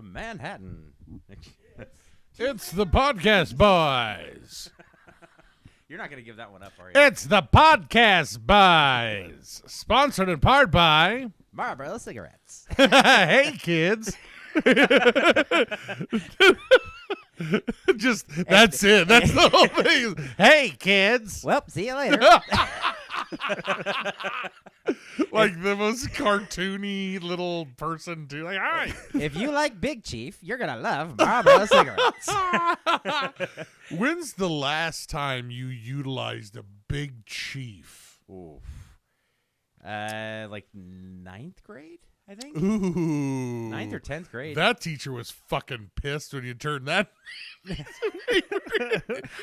from Manhattan. It's the Podcast Boys. You're not going to give that one up, are you? It's the Podcast Boys. Sponsored in part by Marlboro cigarettes. Hey, kids. Just, that's it. That's the whole thing. Hey, kids. Well, see you later. Like the most cartoony little person, too. Like, all right. If you like Big Chief, you're going to love Marlboro cigarettes. When's the last time you utilized a Big Chief? Oof. Like 9th grade, I think. Ooh. 9th or 10th grade. That teacher was fucking pissed when you turned that.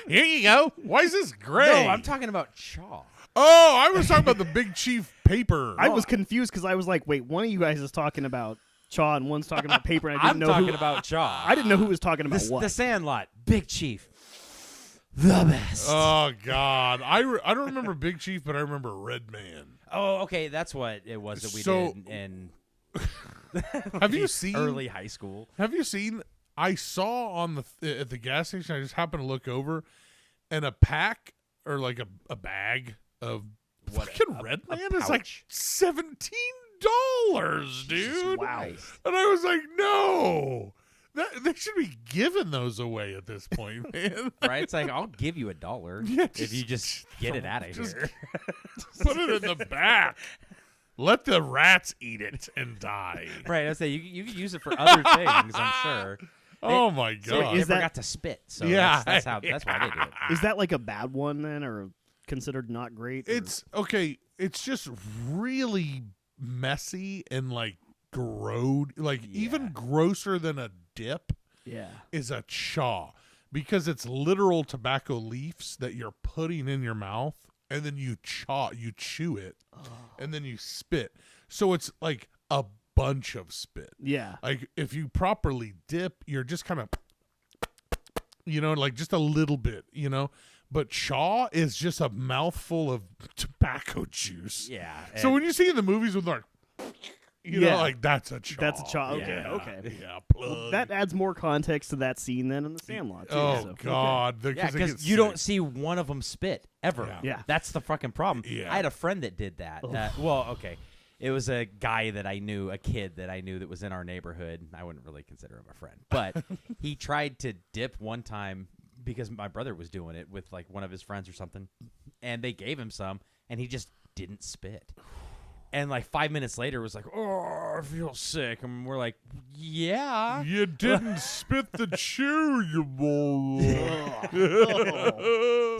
Here you go. Why is this gray? No, I'm talking about Chaw. Oh, I was talking about the Big Chief paper. I was confused because I was like, wait, one of you guys is talking about Chaw and one's talking about paper. And I didn't know talking about Chaw. I didn't know who was talking about what. The Sandlot, Big Chief, the best. Oh, God. I don't remember Big Chief, but I remember Red Man. Oh, okay, that's what it was that we did in have you seen early high school? Have you seen? I saw on at the gas station. I just happened to look over, and a pack or like a bag of fucking Red Man is like $17, dude. Wow. And I was like, no. They should be giving those away at this point, man. Right? It's like, I'll give you $1 if you just get it out of here. Put it in the back. Let the rats eat it and die. Right. I say you can use it for other things, I'm sure. Oh my God! So they forgot to spit. So yeah, that's why they do it. Is that like a bad one then, or considered not great? It's okay. It's just really messy and like even grosser than a dip. Yeah, is a chaw because it's literal tobacco leaves that you're putting in your mouth, and then you chew it, and then you spit. So it's like a bunch of spit. Yeah. Like if you properly dip, you're just kind of, like just a little bit, But chaw is just a mouthful of tobacco juice. Yeah. So when you see in the movies with like, like that's a chaw. That's a chaw. Okay. Yeah. Okay. Yeah. Plug. Well, that adds more context to that scene than in the Sandlot. Too, Oh God! Yeah, because you don't see one of them spit ever. Yeah. That's the fucking problem. Yeah. I had a friend that did that. Well, okay. It was a guy that I knew, a kid that I knew that was in our neighborhood. I wouldn't really consider him a friend, but he tried to dip one time because my brother was doing it with like one of his friends or something, and they gave him some, and he just didn't spit. And like 5 minutes later, it was like, oh, I feel sick. And we're like, yeah. You didn't spit the chew, you bull.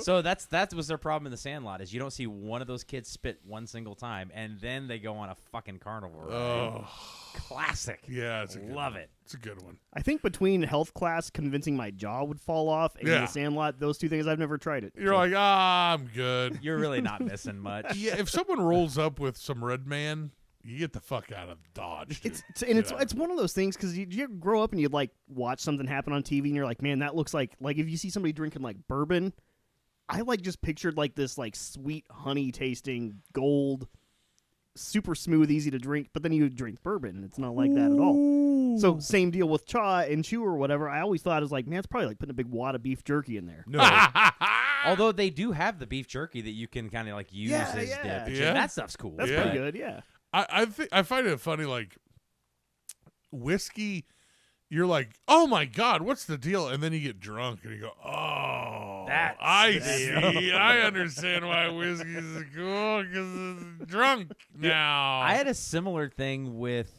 So that was their problem in the Sandlot is you don't see one of those kids spit one single time, and then they go on a fucking carnival ride. Oh. Classic. Yeah, it's a good Love one. it. It's a good one. I think between health class convincing my jaw would fall off and the Sandlot, those two things, I've never tried it. You're like, I'm good. You're really not missing much. Yeah, if someone rolls up with some Red Man, you get the fuck out of Dodge. Dude. It's one of those things because you grow up and you'd like watch something happen on TV and you're like, man, that looks like if you see somebody drinking like bourbon, I like just pictured like this like sweet honey tasting gold, super smooth, easy to drink, but then you drink bourbon. It's not like that at all. So same deal with chaw and chew or whatever. I always thought it was like, man, it's probably like putting a big wad of beef jerky in there. No. Although they do have the beef jerky that you can kind of like use as dip. Yeah. That stuff's cool. That's pretty good, yeah. I find it funny, like whiskey. You're like, oh my God, what's the deal? And then you get drunk and you go, oh, I see. I understand why whiskey is cool because it's drunk now. I had a similar thing with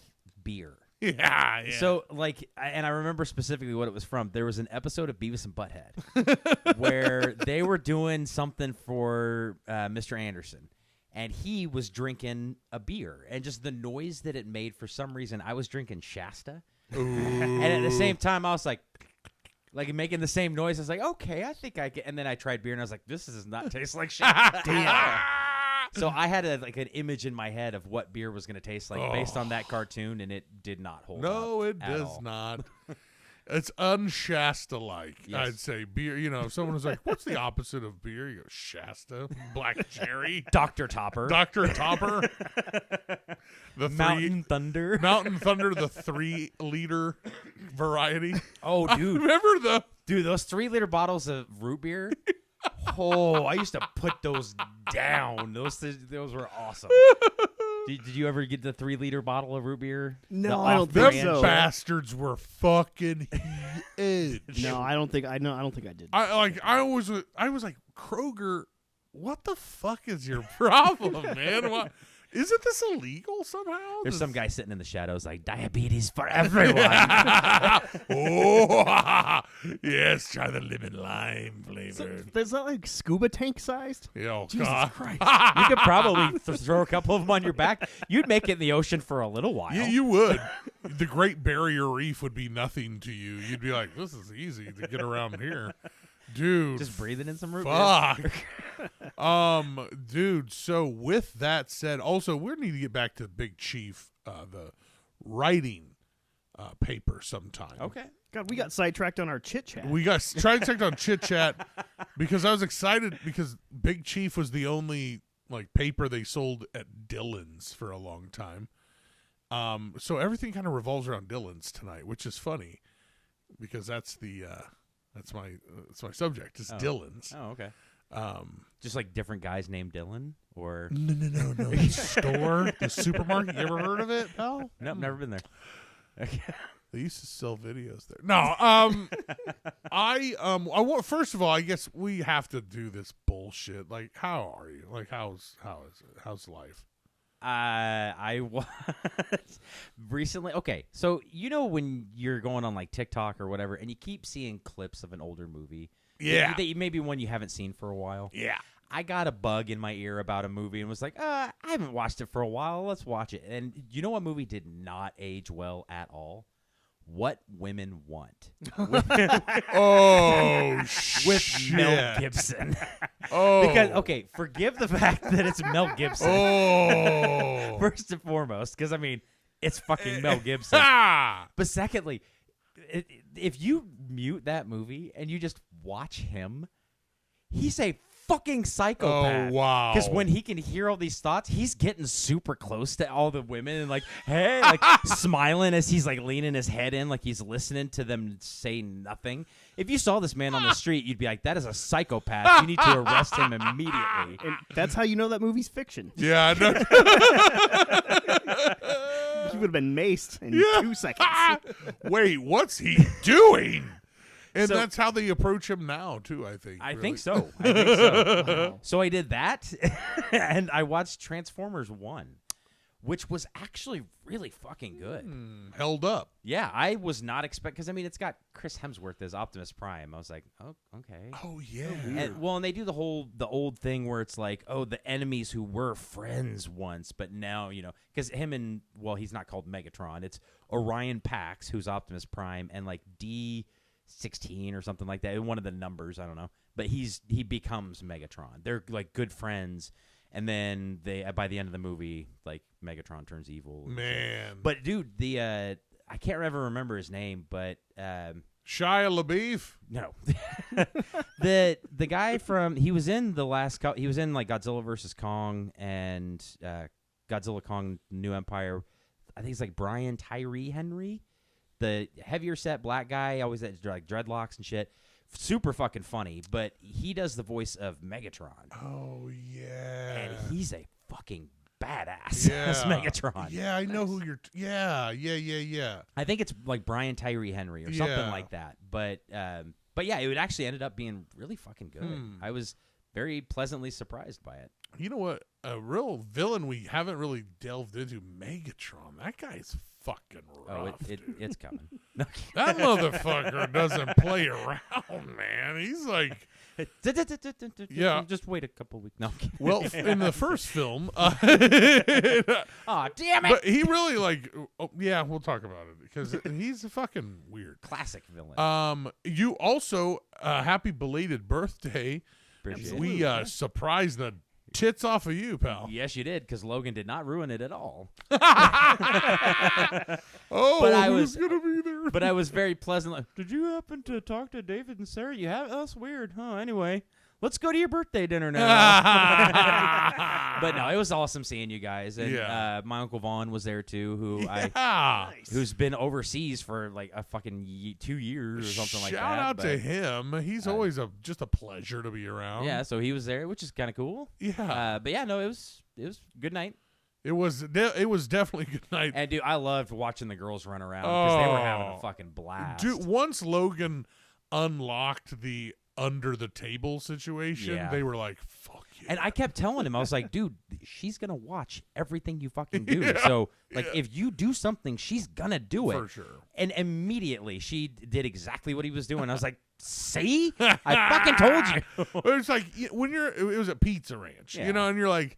beer. Yeah. So, like, and I remember specifically what it was from. There was an episode of Beavis and Butthead where they were doing something for Mr. Anderson, and he was drinking a beer. And just the noise that it made, for some reason, I was drinking Shasta. And at the same time, I was like making the same noise. I was like, okay, I think I can. And then I tried beer, and I was like, this does not taste like Shasta. Damn. So I had an image in my head of what beer was going to taste like based on that cartoon, and it did not hold up. No, it at does all. not. It's unshasta-like, Yes. I'd say. Beer, if someone was like, what's the opposite of beer? You go, Shasta, black cherry, Dr. Topper. Dr. Topper, Mountain Thunder. Mountain Thunder, the 3-liter variety. Oh, dude. Remember Dude, those 3-liter bottles of root beer. Oh, I used to put those down. Those were awesome. Did you ever get the 3-liter bottle of root beer? No, I don't think them so. bastards were fucking huge. No, I don't think I did. I was like, Kroger, what the fuck is your problem, man? What? Isn't this illegal somehow? There's some guy sitting in the shadows like, diabetes for everyone. Oh, yes, try the lemon lime flavored. Is that like scuba tank sized? Oh, Jesus God. Christ. You could probably throw a couple of them on your back. You'd make it in the ocean for a little while. You would. The Great Barrier Reef would be nothing to you. You'd be like, this is easy to get around here. Dude. Just breathing in some root fuck. beer. Dude, so with that said, also, we need to get back to Big Chief, the writing paper sometime. Okay. God, we got sidetracked on our chit chat. We got tried to check on Chit Chat because I was excited because Big Chief was the only paper they sold at Dillon's for a long time. So everything kind of revolves around Dillon's tonight, which is funny because that's my subject. It's Dillon's. Oh, okay. Just like different guys named Dylan, or No. The store, the supermarket. You ever heard of it? No. nope, never been there. Okay. They used to sell videos there. No, I want. First of all, I guess we have to do this bullshit. Like, how are you? Like, how is it? How's life? I was recently. Okay, so when you're going on like TikTok or whatever, and you keep seeing clips of an older movie, Yeah. maybe one you haven't seen for a while. Yeah. I got a bug in my ear about a movie and was like, I haven't watched it for a while. Let's watch it. And you know what movie did not age well at all? What Women Want. Oh, With shit. Mel Gibson. Oh. Because, okay, forgive the fact that it's Mel Gibson. Oh. First and foremost, because, it's fucking Mel Gibson. Ah. But secondly, if you mute that movie and you just watch him, he's a fucking psychopath. Oh, wow. Because when he can hear all these thoughts, he's getting super close to all the women and like, hey, like smiling as he's like leaning his head in, like he's listening to them say nothing. If you saw this man on the street, you'd be like, that is a psychopath. You need to arrest him immediately. And that's how you know that movie's fiction. Yeah, I know. He would have been maced in 2 seconds. Wait, what's he doing? And So- that's how they approach him now, too, I think. I really. think so. I think so. Wow. So I did that, and I watched Transformers 1, which was actually really fucking good. Held up. Yeah, I was not expecting, because it's got Chris Hemsworth as Optimus Prime. I was like, oh, okay. Oh, yeah. And they do the old thing where it's like, oh, the enemies who were friends once, but now, because he's not called Megatron. It's Orion Pax, who's Optimus Prime, and like D16 or something like that. One of the numbers, I don't know. But he becomes Megatron. They're like good friends, and then by the end of the movie, like Megatron turns evil. Man. But dude, I can't ever remember his name, but Shia LaBeouf? no, the guy from he was in like Godzilla vs. Kong and Godzilla Kong New Empire. I think it's like Brian Tyree Henry, the heavier set black guy, always had like dreadlocks and shit. Super fucking funny, but he does the voice of Megatron. Oh, yeah. And he's a fucking badass as Megatron. Yeah, I know who you're... Yeah. I think it's like Brian Tyree Henry or something like that. But yeah, it actually ended up being really fucking good. I was very pleasantly surprised by it. You know what? A real villain we haven't really delved into, Megatron. That guy's fucking rough. It's coming. That motherfucker doesn't play around, man. He's like... Yeah. Just wait a couple weeks. No. I'm kidding. Well, in the first film... Aw, damn it. But he really like... Oh, yeah, we'll talk about it because he's fucking weird. Classic villain. You also, happy belated birthday. Appreciate We surprised the tits off of you, pal. Yes, you did, because Logan did not ruin it at all. Oh, But I who's was- gonna be there? But I was very pleasant. Like, did you happen to talk to David and Sarah? You have? That's weird, huh? Anyway, let's go to your birthday dinner now. But no, it was awesome seeing you guys. And Yeah. my Uncle Vaughn was there too, who's been overseas for like a fucking 2 years or something like that. Shout out but, to him. He's always just a pleasure to be around. Yeah, so he was there, which is kind of cool. Yeah. But yeah, no, it was good night. It was definitely a good night. And dude, I loved watching the girls run around because they were having a Oh. fucking blast. Dude, once Logan unlocked the under the table situation, Yeah. they were like, fuck yeah. And I kept telling him, I was like, dude, she's going to watch everything you fucking do. Yeah, So, like, if you do something, she's going to do it. For sure. And immediately she did exactly what he was doing. I was like, see? I fucking told you. It's like when it was at Pizza Ranch, Yeah. you know, and you're like,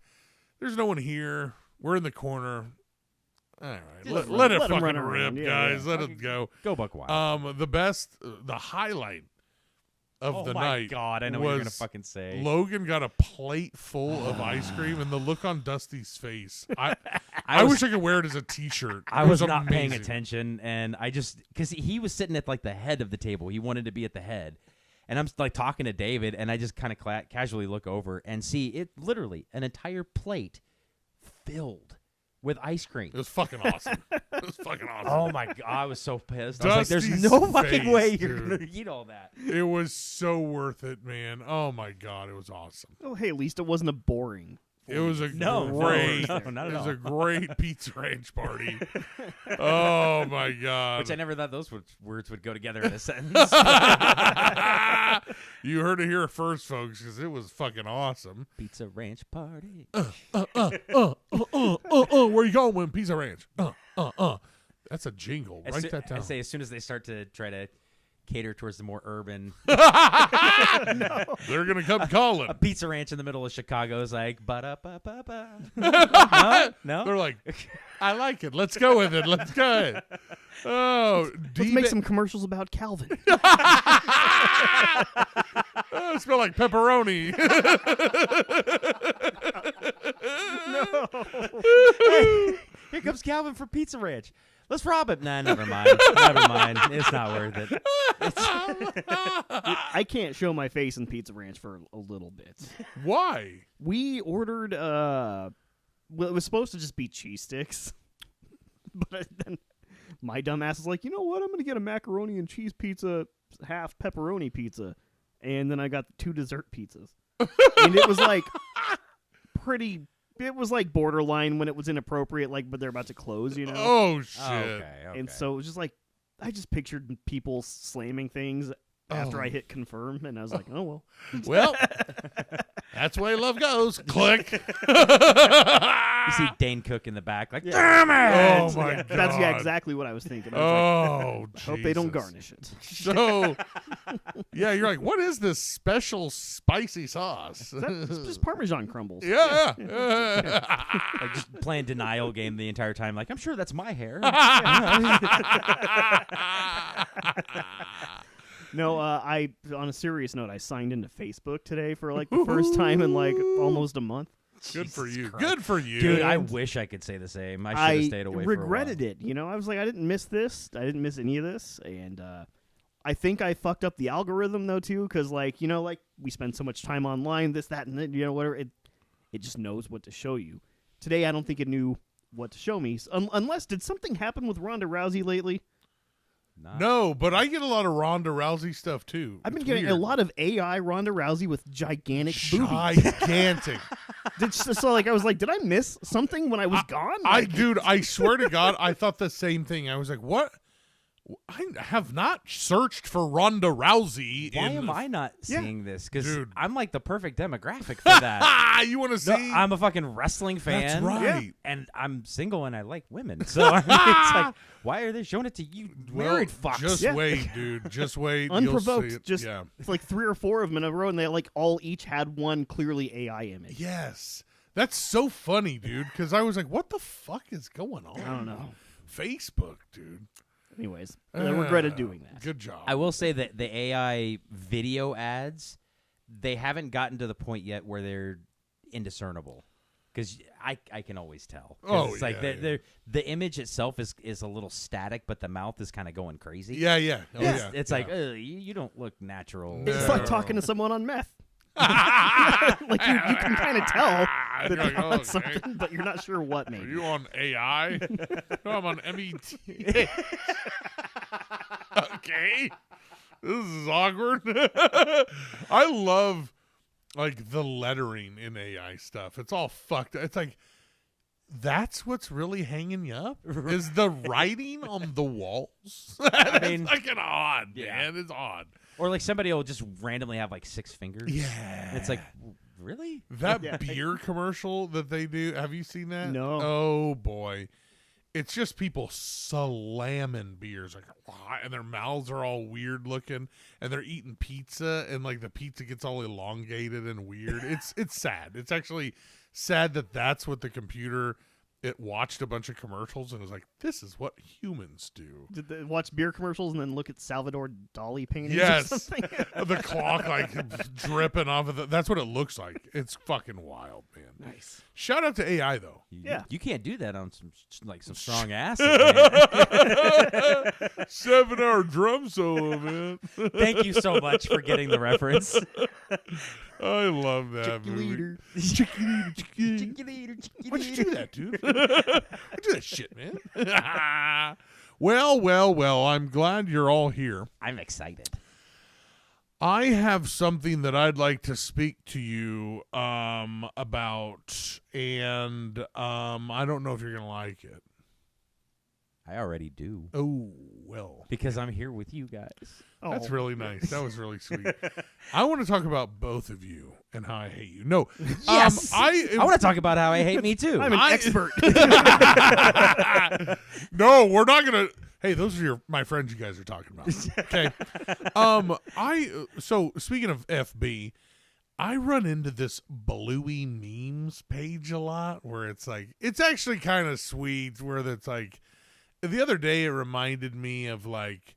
there's no one here. We're in the corner. All right, Just let it let 'em fucking run around. rip, Yeah, guys. yeah. Let it go. Go Buck Wild. The highlight of the my night. God, I know what you're going to was fucking say. Logan got a plate full of ice cream, and the look on Dusty's face. I was- wish I could wear it as a T-shirt. I It was not paying amazing. attention, and I just because he was sitting at like the head of the table, he wanted to be at the head, and I'm like talking to David, and I just kind of casually look over and see it literally an entire plate filled with ice cream. It was fucking awesome. It was fucking awesome. Oh my god, I was so pissed. I was like, "There's Dusty's no fucking face, way you're dude. gonna eat all that." It was so worth it, man. Oh my god, it was awesome. Oh, hey, at least it wasn't a boring. It was a No, great, no, not at it was all. a great Pizza Ranch party. Oh my god! Which I never thought those words would go together in a sentence. You heard it here first, folks, because it was fucking awesome. Pizza Ranch party. Where you going, Pizza Ranch? That's a jingle. Write that down. I say as soon as they start to try to cater towards the more urban, They're gonna come calling. a pizza ranch in the middle of Chicago is like ba-da-ba-ba-ba. No? They're like, I like it. Let's go with it. Let's go. Oh, Let's make some commercials about Calvin. Oh, it smell like pepperoni. Here comes Calvin for Pizza Ranch. Let's rob him. Nah, never mind. Never mind. It's not worth it. I can't show my face in Pizza Ranch for a little bit. Why? We ordered, well, it was supposed to just be cheese sticks. But then my dumb ass is like, you know what? I'm going to get a macaroni and cheese pizza, half pepperoni pizza. And then I got 2 dessert pizzas. And it was like it was like borderline when it was inappropriate, like, but they're about to close, you know? Oh shit! Oh, okay. And so it was just like, I just pictured people slamming things after I hit confirm, and I was like, oh, well. Well, that's the way love goes. Click. You see Dane Cook in the back, like, damn it! Oh my god. That's exactly what I was thinking. I was Oh, like, hope they don't Jesus. garnish it. So, yeah, you're like, what is this special spicy sauce? It's just Parmesan crumbles. Yeah. Like, just playing denial game the entire time. Like, I'm sure that's my hair. No, I on a serious note, I signed into Facebook today for like the first time in like almost a month. Good for Jesus you. Christ. Good for you. Dude, I wish I could say the same. I should have stayed away regretted for a it. You know, I was like, I didn't miss this. I didn't miss any of this, and I think I fucked up the algorithm though too, because like you know, like we spend so much time online, this, that, and then, you know, whatever. It just knows what to show you. Today, I don't think it knew what to show me, unless did something happen with Ronda Rousey lately? while. No, but I get a lot of Ronda Rousey stuff too. I've been It's getting weird. a lot of AI Ronda Rousey with gigantic boobies. Gigantic. So like I was like, did I miss something when I was gone? Dude, I swear to God, I thought the same thing. I was like, what? I have not searched for Ronda Rousey. Why am I not Yeah. seeing this? Because Dude. I'm like the perfect demographic for that. You want to No, see? I'm a fucking wrestling fan. That's right. And I'm single and I like women. So I mean, it's like, why are they showing it to you married fucks? Just Yeah. wait, dude. Just wait. Unprovoked, You'll see it. just yeah. it's like 3 or 4 of them in a row, and they like all each had one clearly AI image. Yes. That's so funny, dude, because I was like, what the fuck is going on? I don't know. Facebook, dude. Anyways, I regretted doing that. Good job. I will say that the AI video ads, they haven't gotten to the point yet where they're indiscernible. Because I can always tell. Oh, it's like the image itself is a little static, but the mouth is kind of going crazy. Yeah. Oh, yeah. It's like, you don't look natural. It's like talking to someone on meth. Like you can kind of tell that they're on something, but you're not sure what. Maybe Are you on AI? No, I'm on MET. Okay, this is awkward. I love like the lettering in AI stuff. It's all fucked. It's like that's what's really hanging you up is the writing on the walls. I mean, it's fucking odd, man. It's odd. Or like somebody will just randomly have like 6 fingers. Yeah. And it's like, really? That beer commercial that they do, have you seen that? No. Oh, boy. It's just people slamming beers, like, and their mouths are all weird looking, and they're eating pizza, and like the pizza gets all elongated and weird. It's sad. It's actually sad that that's what the computer. It watched a bunch of commercials and was like, "This is what humans do." Did they watch beer commercials and then look at Salvador Dali paintings? Yes, or something? the clock like dripping off of that's what it looks like. It's fucking wild, man. Nice. Shout out to AI though. You can't do that on some strong acid. 7-hour drum solo, man. Thank you so much for getting the reference. I love that movie. Why'd you do that, dude? Why'd you do that shit, man? Well, I'm glad you're all here. I'm excited. I have something that I'd like to speak to you about, and I don't know if you're going to like it. I already do. Oh, well. Because I'm here with you guys. That's really nice. That was really sweet. I want to talk about both of you and how I hate you. No. Yes. I want to talk about how I hate me too. I'm an expert. No, we're not going to. Hey, those are my friends you guys are talking about. Okay. So speaking of FB, I run into this Bluey memes page a lot where it's like, it's actually kind of sweet where it's like, the other day it reminded me of like,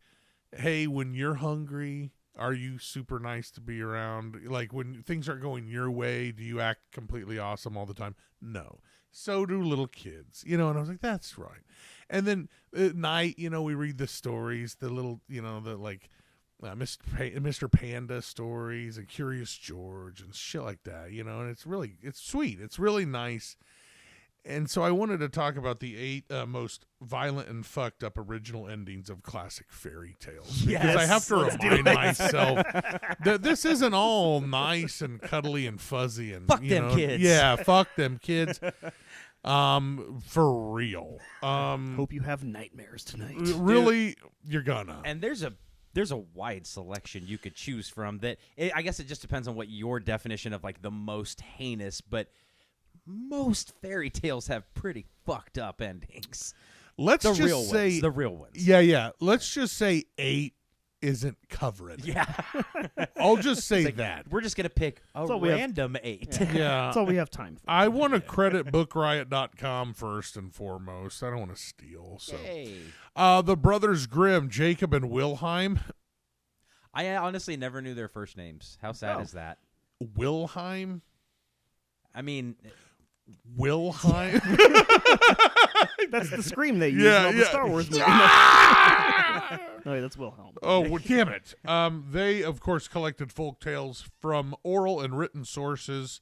hey, when you're hungry, are you super nice to be around? Like when things aren't going your way, do you act completely awesome all the time? No. So do little kids, and I was like, that's right. And then at night, we read the stories, the little, the like Mr. Panda stories and Curious George and shit like that, and it's sweet. It's really nice. And so I wanted to talk about the 8 most violent and fucked up original endings of classic fairy tales. Because I have to remind myself that this isn't all nice and cuddly and fuzzy and fuck them kids. Yeah, fuck them kids. For real. Hope you have nightmares tonight. Really, you're gonna. And there's a wide selection you could choose from. I guess it just depends on what your definition of like the most heinous, but most fairy tales have pretty fucked up endings. Let's the just real say ones, the real ones. Yeah. Let's just say 8 isn't covering. Yeah. I'll just say that. We're just gonna pick a random 8. Yeah. That's all we have time for. I want to credit bookriot.com first and foremost. I don't want to steal. So, the Brothers Grimm, Jacob and Wilhelm. I honestly never knew their first names. How sad is that? Wilhelm? I mean, Wilhelm? That's the scream they use in all the Star Wars movies. No, wait, that's Wilhelm. Oh, well, damn it. They, of course, collected folk tales from oral and written sources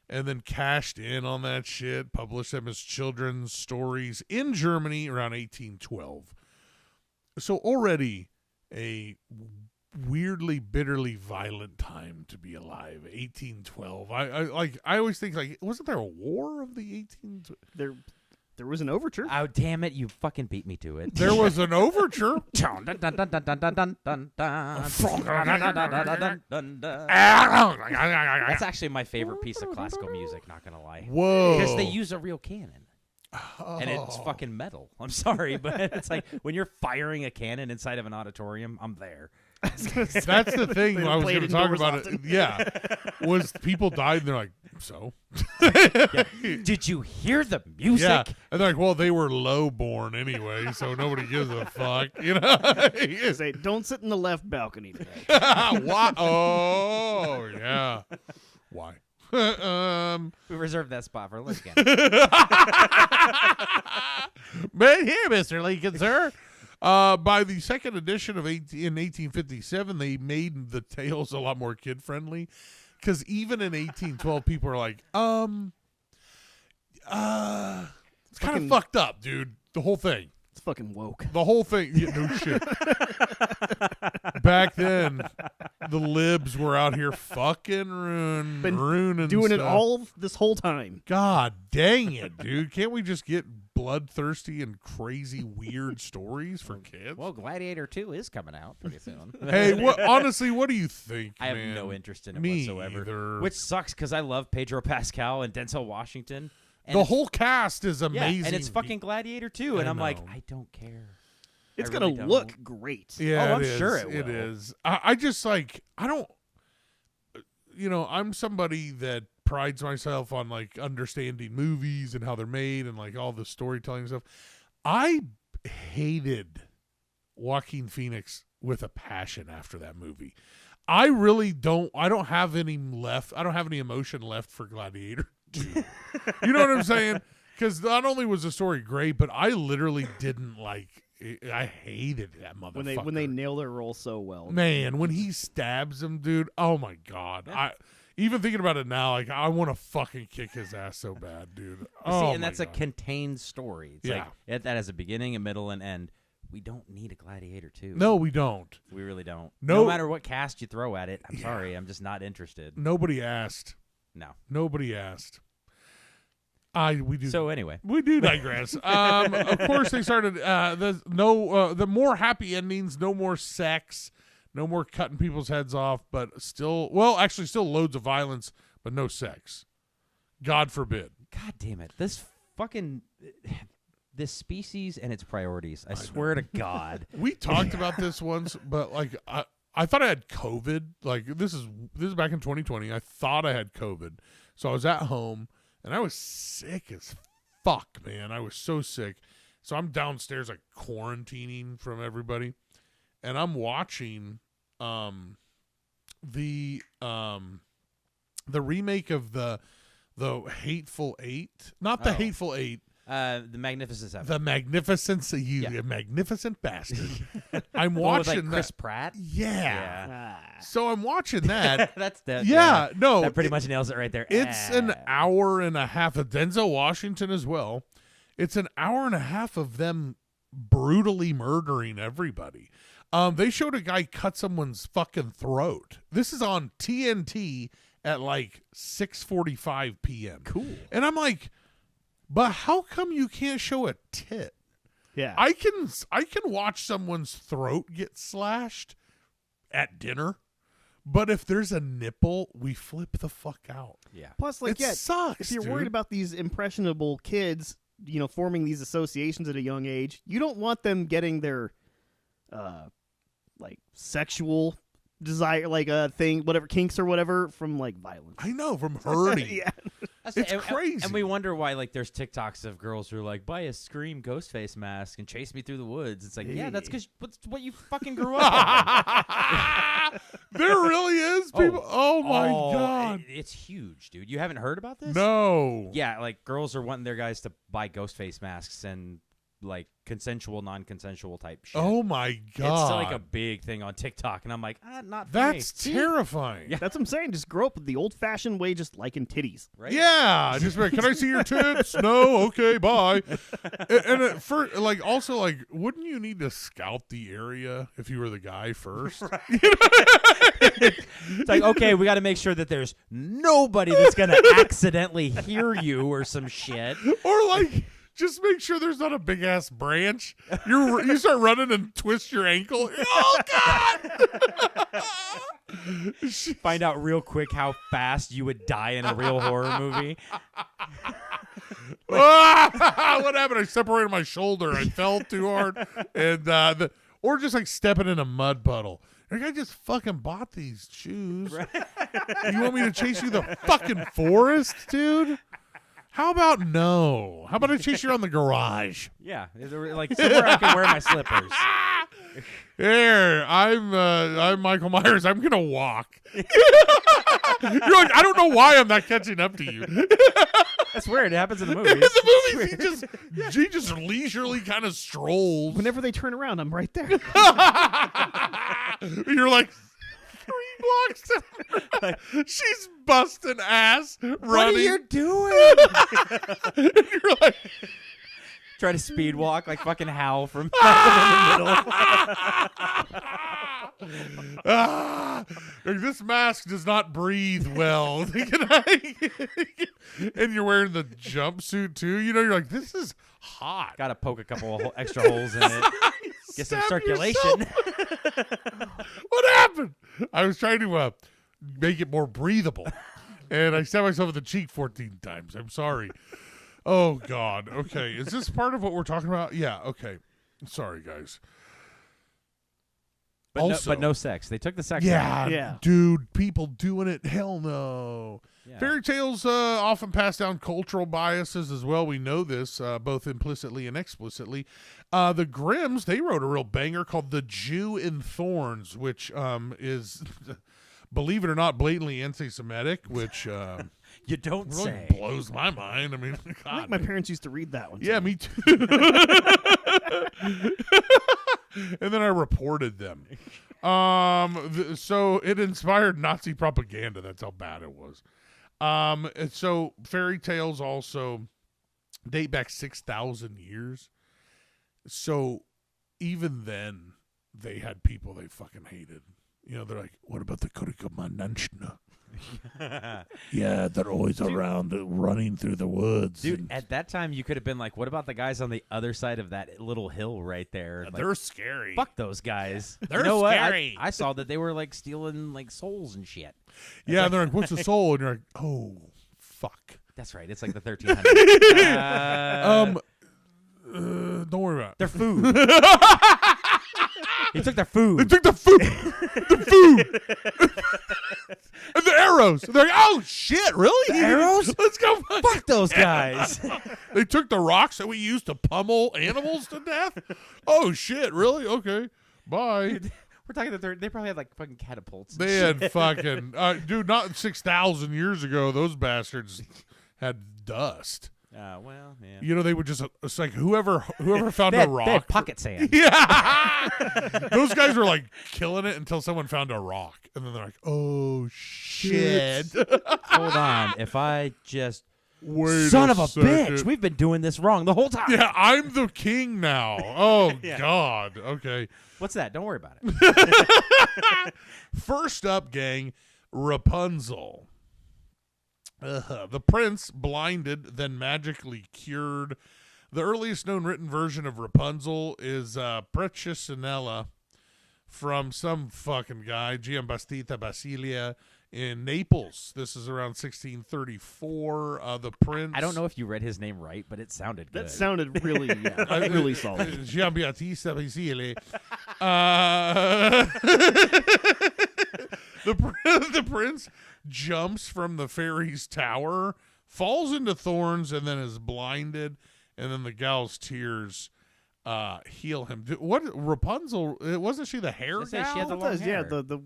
and then cashed in on that shit, published them as children's stories in Germany around 1812. So already a weirdly, bitterly violent time to be alive. 1812. I always think, like, wasn't there a war of the 1812? There was an overture. Oh, damn it. You fucking beat me to it. There was an overture. That's actually my favorite piece of classical music, not going to lie. Whoa. Because they use a real cannon. And it's fucking metal. I'm sorry, but it's like when you're firing a cannon inside of an auditorium, I'm there. That's the thing I was going to talk about. It. Yeah. Was people died and they're like, so? Yeah. Did you hear the music? Yeah. And they're like, well, they were low-born anyway, so nobody gives a fuck. Say, don't sit in the left balcony today. Why? Oh, yeah. Why? We reserved that spot for Lincoln. But here, Mr. Lincoln, sir. By the second edition in 1857, they made the tales a lot more kid-friendly. Because even in 1812, people are like, it's kind of fucked up, dude. The whole thing. It's fucking woke. The whole thing. Yeah, no shit. Back then, the libs were out here fucking ruining doing stuff. it all this whole time. God dang it, dude. Can't we just get bloodthirsty and crazy weird stories for kids? Well, Gladiator 2 is coming out pretty soon. Hey, honestly, what do you think, I have man? no interest in it Me whatsoever. either. Which sucks because I love Pedro Pascal and Denzel Washington. And The whole cast is amazing. Yeah, and it's fucking Gladiator 2, and I'm like, know. I don't care. It's I going really to don't. look great. Yeah, Oh, I'm it is. sure it It will. is. I just like, I don't, I'm somebody that prides myself on like understanding movies and how they're made and like all the storytelling stuff. I hated Joaquin Phoenix with a passion after that movie. I don't have any left. I don't have any emotion left for Gladiator 2. You know what I'm saying? Because not only was the story great, but I literally didn't like it. I hated that motherfucker. When they nail their role so well. Man, when he stabs him, dude, oh my God. Even thinking about it now, like I want to fucking kick his ass so bad, dude. Oh, See, and that's my a God. contained story. It's Yeah. like that has a beginning, a middle, and end. We don't need a Gladiator 2. No, we don't. We really don't. No- No matter what cast you throw at it, I'm sorry, I'm just not interested. Nobody asked. No. Nobody asked. We do. So anyway, We do digress. Of course, they started the more happy endings, no more sex, no more cutting people's heads off, but still loads of violence, but no sex. God forbid. God damn it, this species and its priorities. I swear to God. We talked about this once, but like I thought I had COVID. Like this is back in 2020. I thought I had COVID, so I was at home. And I was sick as fuck, man. I was so sick. So I'm downstairs like quarantining from everybody. And I'm watching the remake of the Hateful Eight. Not the Hateful Eight. The Magnificent Seven. The Magnificent, you Yeah. magnificent bastard. I'm The one with, watching like, Chris Pratt. Yeah. Ah. So I'm watching that. That's the Yeah, no, That pretty much nails it right there. It's an hour and a half of Denzel Washington as well. It's an hour and a half of them brutally murdering everybody. They showed a guy cut someone's fucking throat. This is on TNT at like 6:45 p.m. Cool. And I'm like, but how come you can't show a tit? Yeah. I can watch someone's throat get slashed at dinner, but if there's a nipple, we flip the fuck out. Yeah. Plus, like, It sucks, if you're dude. worried about these impressionable kids, forming these associations at a young age, you don't want them getting their, like, sexual desire, like a thing, whatever, kinks or whatever, from like violence. I know, from hurting. Yeah. It's crazy. And we wonder why, like, there's TikToks of girls who are like, buy a Scream Ghostface mask and chase me through the woods. It's like, yeah, that's because what you fucking grew up with. There really is people. Oh my God. It's huge, dude. You haven't heard about this? No. Yeah, like girls are wanting their guys to buy Ghostface masks and like consensual, non-consensual type shit. Oh my God. It's like a big thing on TikTok, and I'm like, not for That's me. terrifying. That's what I'm saying. Just grow up with the old-fashioned way, just liking titties. Right? Yeah, just like, can I see your tits? No, okay, bye. And for like, also like, wouldn't you need to scout the area if you were the guy first? It's like, okay, we got to make sure that there's nobody that's gonna accidentally hear you or some shit. Or like, just make sure there's not a big ass branch. You start running and twist your ankle. Oh God! Find out real quick how fast you would die in a real horror movie. What happened? I separated my shoulder. I fell too hard, and or just like stepping in a mud puddle. Like, I just fucking bought these shoes. Right. You want me to chase you the fucking forest, dude? How about no? How about I chase you around the garage? Yeah, like somewhere I can wear my slippers. Here, I'm Michael Myers. I'm gonna walk. You're like, I don't know why I'm not catching up to you. That's weird. It happens in the movies. In the movies, he just leisurely kind of strolls. Whenever they turn around, I'm right there. You're like 3 blocks down. She's busting ass running. What are you doing? You're like, Try to speed walk like fucking Hal from Malcolm in the Middle. Like, this mask does not breathe well. And you're wearing the jumpsuit too. You know, you're like, this is hot. Got to poke a couple of extra holes in it. Get some Stab circulation. What happened? I was trying to make it more breathable, and I stabbed myself in the cheek 14 times. I'm sorry. Oh, God. Okay. Is this part of what we're talking about? Yeah. Okay. Sorry, guys. But no sex. They took the sex out. Yeah. Dude, people doing it. Hell no. Yeah. Fairy tales often pass down cultural biases as well. We know this both implicitly and explicitly. The Grimms, they wrote a real banger called The Jew in Thorns, which is, believe it or not, blatantly anti-Semitic, which You don't really say. blows my mind. I mean, God. I think my parents used to read that one. Yeah, me too. And then I reported them. So it inspired Nazi propaganda. That's how bad it was. And so fairy tales also date back 6,000 years. So even then, they had people they fucking hated. You know, they're like, what about the Kurikamananchna? Yeah, they're always around running through the woods. Dude, at that time, you could have been like, what about the guys on the other side of that little hill right there? Like, they're scary. fuck those guys. They're you know scary. What? I saw that they were like stealing like souls and shit. Yeah, and they're like, what's a soul? And you're like, oh, fuck. That's right. It's like the 1300s. Don't worry about it. Their food. He took their food. They took the food. The food. And the arrows. They're like, oh, shit, really? The arrows? Let's go. Fuck those guys. They took the rocks that we used to pummel animals to death? Oh, shit, really? Okay, bye. We're talking they probably had like fucking catapults. And They had fucking, dude, not 6,000 years ago, those bastards had dust. Well, yeah. You know, they would just, it's like whoever found They had a rock. They had pocket sand. Yeah. Those guys were like killing it until someone found a rock. And then they're like, oh, shit. Hold on. If I just... Wait Son of a second. bitch. We've been doing this wrong the whole time. Yeah, I'm the king now. Oh, Yeah. God. Okay. What's that? Don't worry about it. First up, gang, Rapunzel. The prince, blinded, then magically cured. The earliest known written version of Rapunzel is Cinderella from some fucking guy, Giambattista Basilia, in Naples. This is around 1634. The prince. I don't know if you read his name right, but it sounded good. That sounded really, really solid. Giambattista Basilia. The prince jumps from the fairy's tower, falls into thorns, and then is blinded. And then the gal's tears heal him. What Rapunzel? Wasn't she the hair They say she gal? had the It long does, yeah, hair. the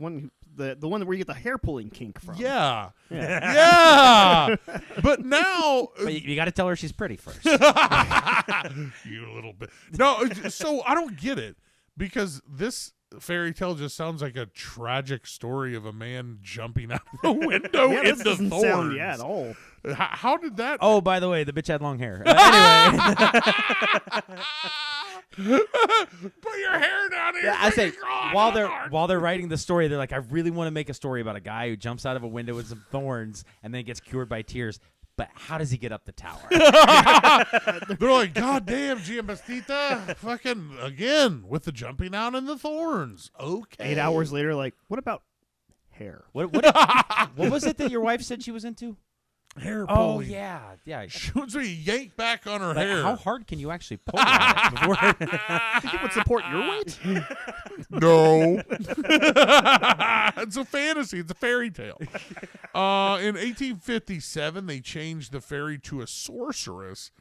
one where you get the hair pulling kink from. Yeah. Yeah. Yeah. But now But you got to tell her she's pretty first. you little bit. No, so I don't get it because this fairy tale just sounds like a tragic story of a man jumping out of a window Yeah, this into doesn't thorns. sound at all. How did that? Oh, by the way, the bitch had long hair. Anyway. Put your hair down here. Yeah, I say while they're writing the story, they're like, I really want to make a story about a guy who jumps out of a window with some thorns and then gets cured by tears. But how does he get up the tower? They're like, God damn, Giambattista, fucking again with the jumping out and the thorns. Okay. 8 hours later, like, what about hair? What was it that your wife said she was into? Hair Oh pulling. yeah. She wants me to yank back on her Like, hair. how hard can you actually pull on it before? Think it would support your weight? No. It's a fantasy. It's a fairy tale. In 1857, they changed the fairy to a sorceress,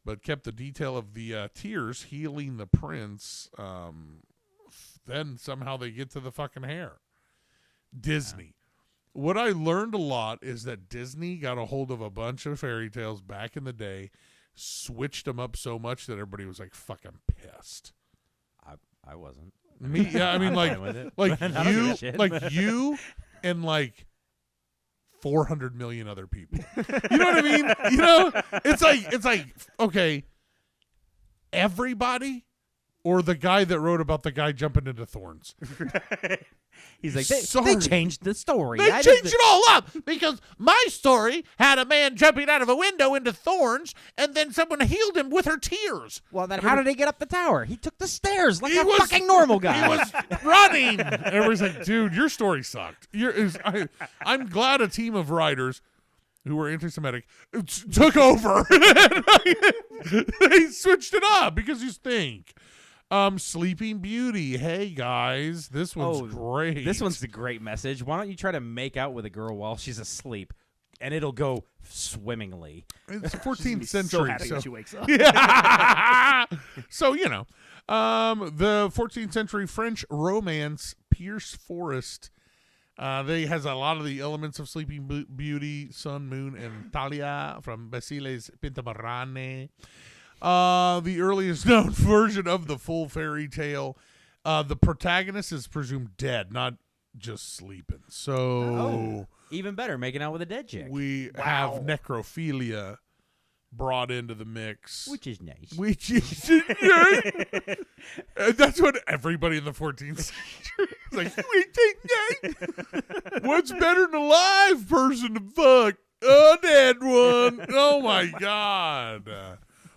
but kept the detail of the tears healing the prince then somehow they get to the fucking hair. Disney. What I learned a lot is that Disney got a hold of a bunch of fairy tales back in the day, switched them up so much that everybody was like fucking pissed. I wasn't. Me, yeah, I mean, I'm fine with it. like you and like 400 million other people. You know what I mean? You know, it's like okay, everybody or the guy that wrote about the guy jumping into thorns. He's like, they changed the story. They changed it all up because my story had a man jumping out of a window into thorns, and then someone healed him with her tears. Well, then how did he get up the tower? He took the stairs like a fucking normal guy. He was running. Everybody's like, dude, your story sucked. I'm glad a team of writers who were anti-Semitic took over. They switched it up because you stink. Sleeping Beauty. Hey guys, this one's great. This one's the great message. Why don't you try to make out with a girl while she's asleep, and it'll go swimmingly. It's 14th century. So happy when she wakes up. Yeah. So you know, the 14th century French romance Pierce Forest. They has a lot of the elements of Sleeping Beauty, Sun, Moon, and Talia from Basile's Pintamarrane. The earliest known version of the full fairy tale. The protagonist is presumed dead, not just sleeping. So even better, making out with a dead chick. We have necrophilia brought into the mix. Which is nice. And that's what everybody in the 14th century is like, what's better than a live person to fuck? A dead one. Oh, my God.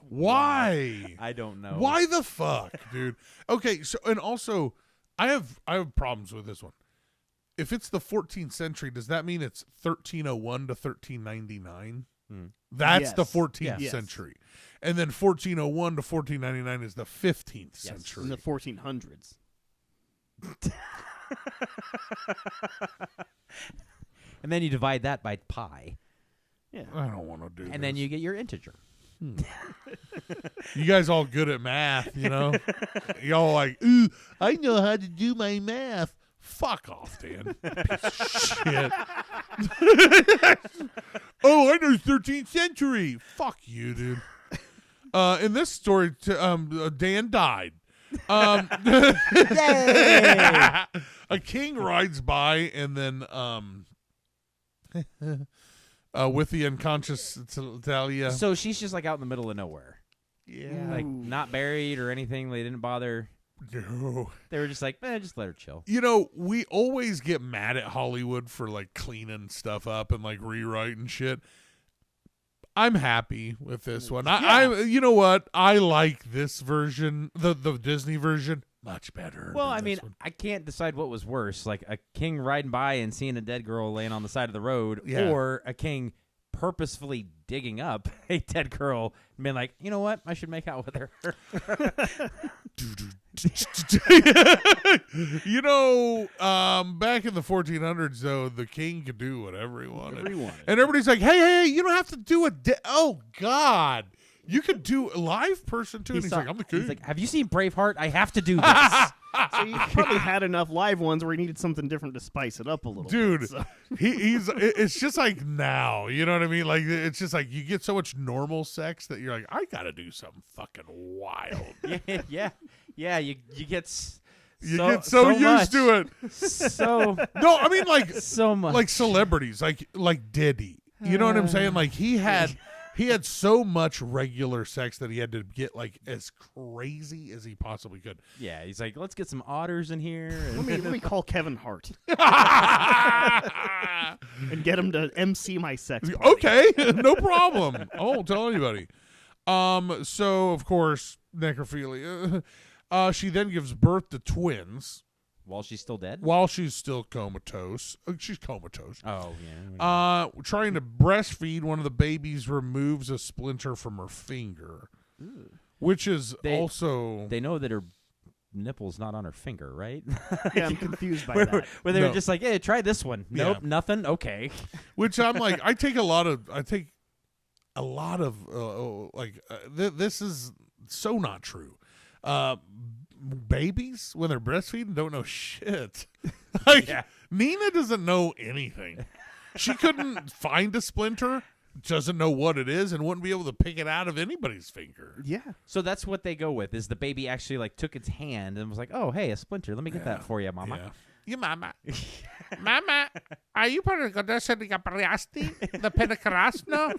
Why? I don't know. Why the fuck, dude? Okay, so and also I have problems with this one. If it's the 14th century, does that mean it's 1301 to 1399? That's the 14th century. And then 1401 to 1499 is the 15th century. In the 1400s. And then you divide that by pi. Yeah. I don't want to do And then you get your integer. You guys all good at math, you know? Y'all like, ooh, I know how to do my math. Fuck off, Dan. Piece of shit. Oh, I know 13th century. Fuck you, dude. In this story, Dan died. A king rides by and then with the unconscious Talia. So she's just like out in the middle of nowhere. Yeah. Like not buried or anything. They didn't bother. No. They were just like, just let her chill. You know, we always get mad at Hollywood for like cleaning stuff up and like rewriting shit. I'm happy with this one. I you know what? I like this version, the Disney version, much better. Well, I mean, I can't decide what was worse, like a king riding by and seeing a dead girl laying on the side of the road, or a king purposefully digging up a dead girl and being like, you know what? I should make out with her. You know, back in the 1400s, though, the king could do whatever he wanted. And everybody's like, hey, you don't have to do oh, God. You could do a live person, too. And he's like, I'm the king. He's like, have you seen Braveheart? I have to do this. So he probably had enough live ones where he needed something different to spice it up a little bit. Dude, so. It's just like now, you know what I mean? Like, it's just like you get so much normal sex that you're like, I got to do something fucking wild. Yeah, you get get so used much. to it. So no, I mean like so much. Like celebrities, like Diddy. You know what I'm saying? Like he had so much regular sex that he had to get like as crazy as he possibly could. Yeah, he's like, let's get some otters in here. Let me call Kevin Hart and get him to MC my sex party. Okay, no problem. I won't tell anybody. So of course, necrophilia. She then gives birth to twins. While she's still dead? While she's still comatose. She's comatose. Oh, yeah. Trying to breastfeed, one of the babies removes a splinter from her finger. Ooh. Which is also... They know that her nipple's not on her finger, right? Yeah, I'm confused by that. Where they were just like, hey, try this one. Nope, nothing? Okay. Which I'm like, I take a lot of... This is so not true. babies when they're breastfeeding don't know shit. Like, Yeah. Nina doesn't know anything. She couldn't find a splinter, doesn't know what it is, and wouldn't be able to pick it out of anybody's finger. Yeah. So that's what they go with, is the baby actually like took its hand and was like, oh, hey, a splinter. Let me get that for you, mama. Yeah. You mama. Mama, are you part of the Pentecostal?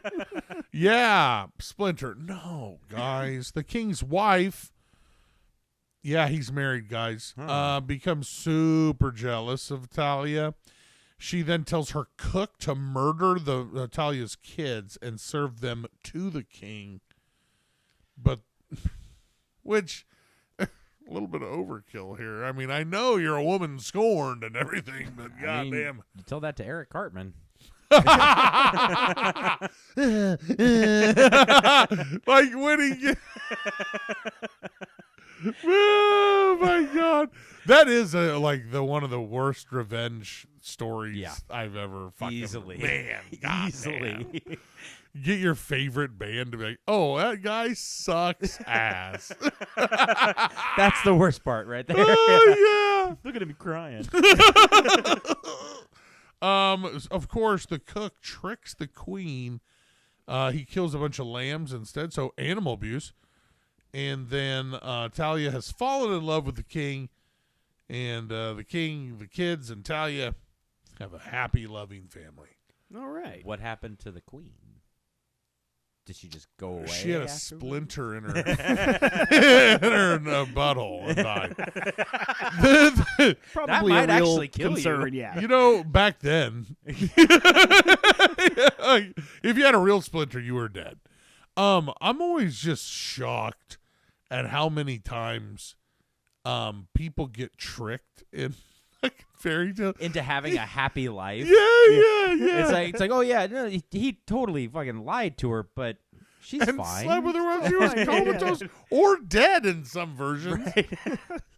Yeah, Splinter. No, guys. The king's wife, yeah, he's married, guys, becomes super jealous of Talia. She then tells her cook to murder Talia's kids and serve them to the king. But, which... a little bit of overkill here. I mean, I know you're a woman scorned and everything, but goddamn. You tell that to Eric Cartman. Like when he oh my god. That is like one of the worst revenge stories I've ever fucking Easily. Man, Easily. Get your favorite band to be like, oh, that guy sucks ass. That's the worst part right there. Oh, yeah. Look at him crying. Of course, the cook tricks the queen. He kills a bunch of lambs instead, so animal abuse. And then Talia has fallen in love with the king. And the king, the kids, and Talia have a happy, loving family. All right. What happened to the queen? Did she just go away? She had a afterwards? splinter in her in her butthole and died. Probably might a real actually kill concern. you. Yeah. You know, back then, if you had a real splinter, you were dead. I'm always just shocked at how many times people get tricked in like fairy tale into having a happy life. Yeah. It's like, oh yeah, no, he totally fucking lied to her, but she's and fine. slept with her while she was comatose or dead in some versions. Right.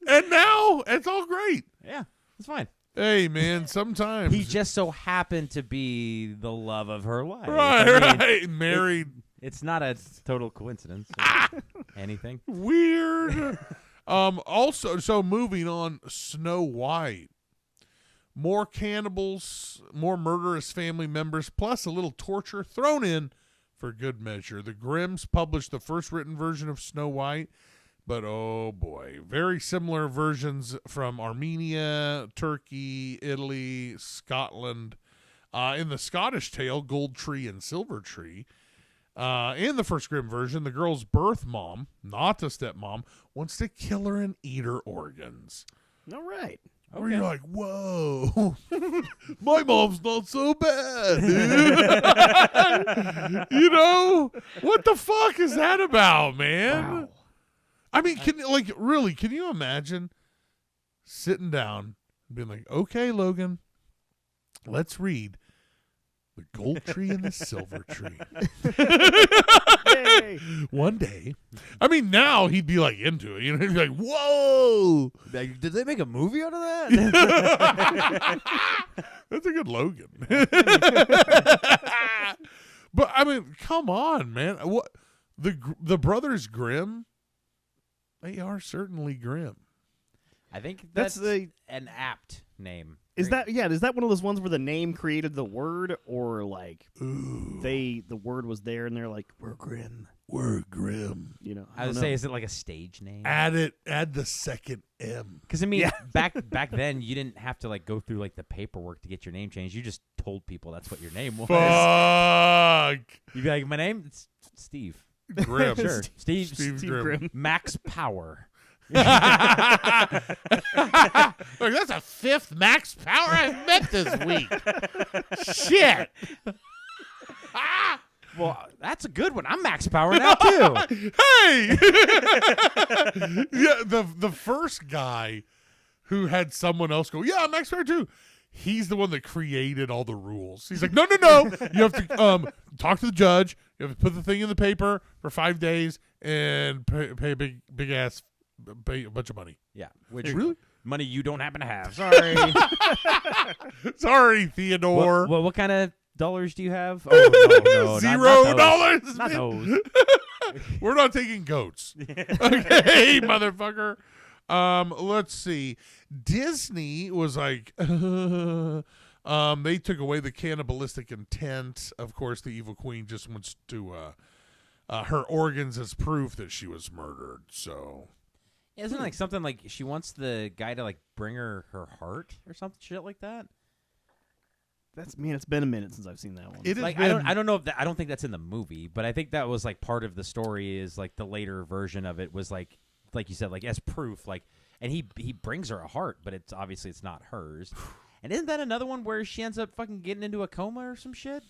And now it's all great. Yeah, it's fine. Hey man, sometimes He just so happened to be the love of her life. right, married. It's not a total coincidence. Anything. Weird. Also, so moving on, Snow White. More cannibals, more murderous family members, plus a little torture thrown in for good measure. The Grimms published the first written version of Snow White, but oh boy, very similar versions from Armenia, Turkey, Italy, Scotland. In the Scottish tale, Gold Tree and Silver Tree, in the first Grimm version, the girl's birth mom, not the stepmom, wants to kill her and eat her organs. All right. Where you're like, whoa, my mom's not so bad, dude. You know? What the fuck is that about, man? Wow. I mean, can you imagine sitting down and being like, okay, Logan, let's read The Gold Tree and the Silver Tree. Yay. One day. I mean, now he'd be like into it. You know, he'd be like, whoa. Like, did they make a movie out of that? That's a good Logan. But I mean, come on, man. What the brothers Grimm? They are certainly grim. I think That's that's an apt name. Is that one of those ones where the name created the word, or like the word was there and they're like, we're grim. We're grim. You know, I would say, is it like a stage name? Add the second M. Because I mean, back then you didn't have to like go through like the paperwork to get your name changed. You just told people that's what your name was. Fuck. You'd be like, my name, it's Steve. Grim. Sure, Steve Grimm. Max Power. Look, that's a fifth Max Power I've met this week. Shit. Well, that's a good one. I'm Max Power now too. Hey. Yeah, the first guy who had someone else go, yeah, Max Power too. He's the one that created all the rules. He's like, no. You have to talk to the judge. You have to put the thing in the paper for 5 days and pay a big ass, pay a bunch of money. Yeah, which Really? money you don't happen to have. Sorry. Sorry, Theodore. What kind of dollars do you have? Oh, no, $0. Not those. We're not taking goats. Okay, motherfucker. Let's see. Disney was like, they took away the cannibalistic intent. Of course, the evil queen just wants to, her organs as proof that she was murdered. So, Isn't it like something like she wants the guy to like bring her heart or something shit like that? It's been a minute since I've seen that one. it has Like been, I don't know if I don't think that's in the movie, but I think that was like part of the story. Is like the later version of it was like you said, like as proof, like, and he brings her a heart, but it's obviously it's not hers. And isn't that another one where she ends up fucking getting into a coma or some shit?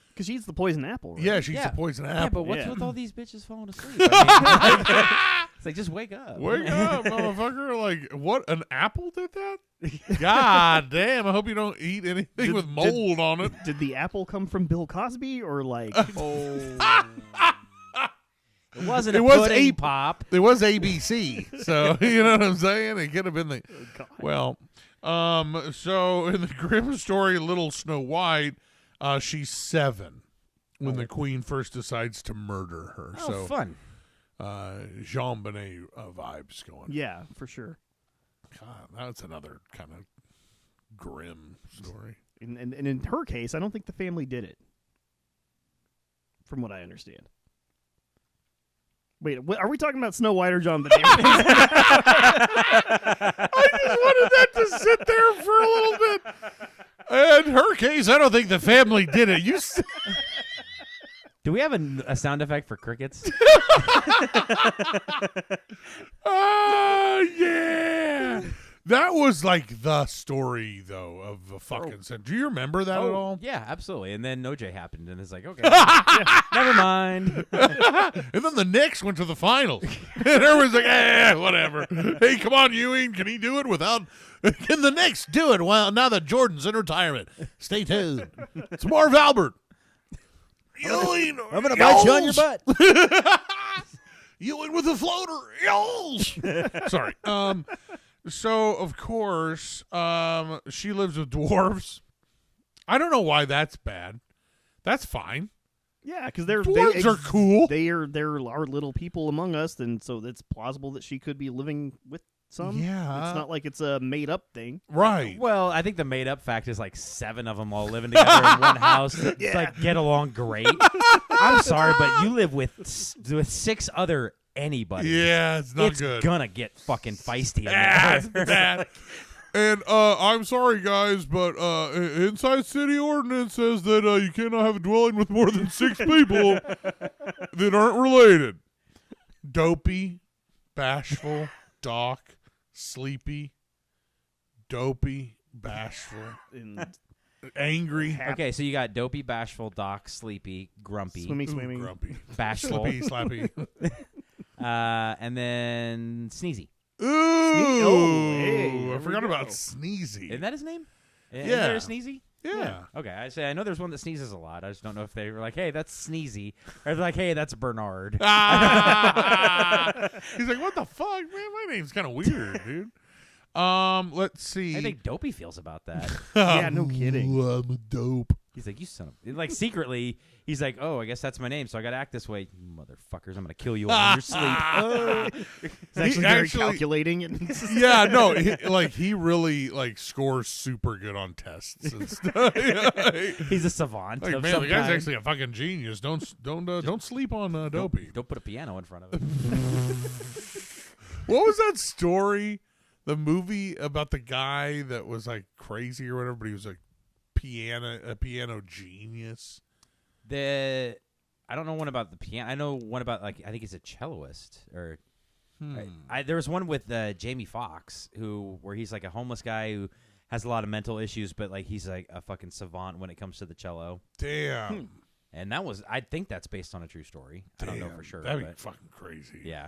Because she eats the poison apple, right? Yeah, she's the poison apple. Yeah, but what's Yeah. with all these bitches falling asleep? I mean, it's like just wake up. Wake up, motherfucker. Like, what? An apple did that? God damn. I hope you don't eat anything with mold on it. Did the apple come from Bill Cosby or like? It wasn't a pudding pop. It was ABC. So, you know what I'm saying? It could have been the. God. Well, so in the Grimm story, Little Snow White, she's 7 when the queen first decides to murder her. Oh, So, fun. Jean Bonnet vibes going. Yeah, for sure. God, that's another kind of grim story. And in her case, I don't think the family did it. From what I understand. Wait, are we talking about Snow White or John Bonnet? I just wanted that to sit there for a little bit. In her case, I don't think the family did it. Do we have a sound effect for crickets? Yeah. That was like the story, though, of the fucking Do you remember that at all? Yeah, absolutely. And then OJ happened, and it's like, okay, never mind. And then the Knicks went to the finals. And everyone's like, whatever. Hey, come on, Ewing. Can he do it without... Can the Knicks do it? Well, now that Jordan's in retirement. Stay tuned. It's Marv Albert. Ewing. I'm going to bite you on your butt. Ewing with a floater. Yoles. Sorry. So, of course, she lives with dwarves. I don't know why that's bad. That's fine. Yeah, because Dwarves are cool. There are little people among us, and so it's plausible that she could be living with some. Yeah. It's not like it's a made-up thing. Right. Well, I think the made-up fact is like 7 of them all living together in one house that like get along great. I'm sorry, but you live with 6 other anybody. Yeah, it's not it's good. Gonna get fucking feisty in That's there. bad. And I'm sorry, guys, but Inside City Ordinance says that you cannot have a dwelling with more than 6 people that aren't related. Dopey, bashful, Doc, sleepy, dopey, bashful, And angry, Okay, so you got dopey, bashful, Doc, sleepy, grumpy, swimming. grumpy, bashful, slappy. and then sneezy. Ooh, hey, I there forgot we about Isn't Sneezy. that his name? Is Yeah. there a sneezy? Yeah. Okay, I know there's one that sneezes a lot. I just don't know if they were like, hey, that's Sneezy. Or they're like, hey, that's Bernard. Ah! He's like, what the fuck, man? My name's kind of weird, dude. Let's see. I think Dopey feels about that. Yeah, no kidding. I'm a dope. He's like, you son of... Like, secretly, he's like, oh, I guess that's my name, so I got to act this way. You motherfuckers, I'm going to kill you all in your sleep. It's actually very calculating. And Yeah, no, he really like scores super good on tests and stuff. He's a savant. Like, of man, some the guy's kind. actually a fucking genius. Don't sleep on Dopey. Don't put a piano in front of it. What was that story? The movie about the guy that was like crazy or whatever, but he was like a piano genius. I don't know one about the piano. I know one about, like, I think he's a celloist. Or there was one with Jamie Foxx where he's like a homeless guy who has a lot of mental issues, but like he's like a fucking savant when it comes to the cello. Damn. And I think that's based on a true story. I don't know for sure. That'd be but fucking crazy. yeah.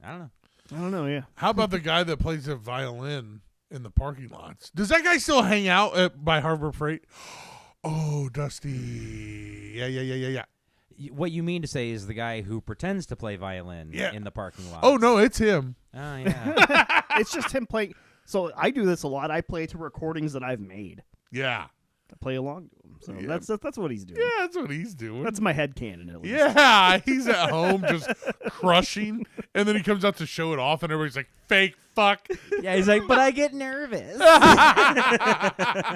I don't know. I don't know, yeah. How about the guy that plays the violin in the parking lots? Does that guy still hang out by Harbor Freight? Oh, Dusty. Yeah. What you mean to say is the guy who pretends to play violin in the parking lot. Oh, no, it's him. Oh, yeah. It's just him playing. So I do this a lot. I play to recordings that I've made. Yeah. I play along to them. So Yeah. that's what he's doing. Yeah, that's what he's doing. That's my headcanon, at least. Yeah, he's at home just crushing And then he comes out to show it off, and everybody's like, fake fuck. Yeah, he's like, but I get nervous.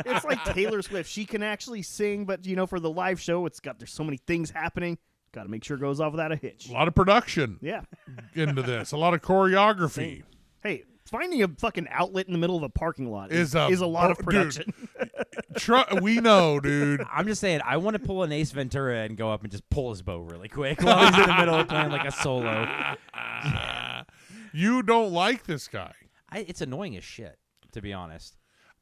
It's like Taylor Swift. She can actually sing, but for the live show, there's so many things happening. Got to make sure it goes off without a hitch. A lot of production Yeah. into this. A lot of choreography. Hey, finding a fucking outlet in the middle of a parking lot is a a lot of production. We know, dude. I'm just saying, I want to pull an Ace Ventura and go up and just pull his bow really quick while he's in the middle of playing like a solo. You don't like this guy. It's annoying as shit, to be honest.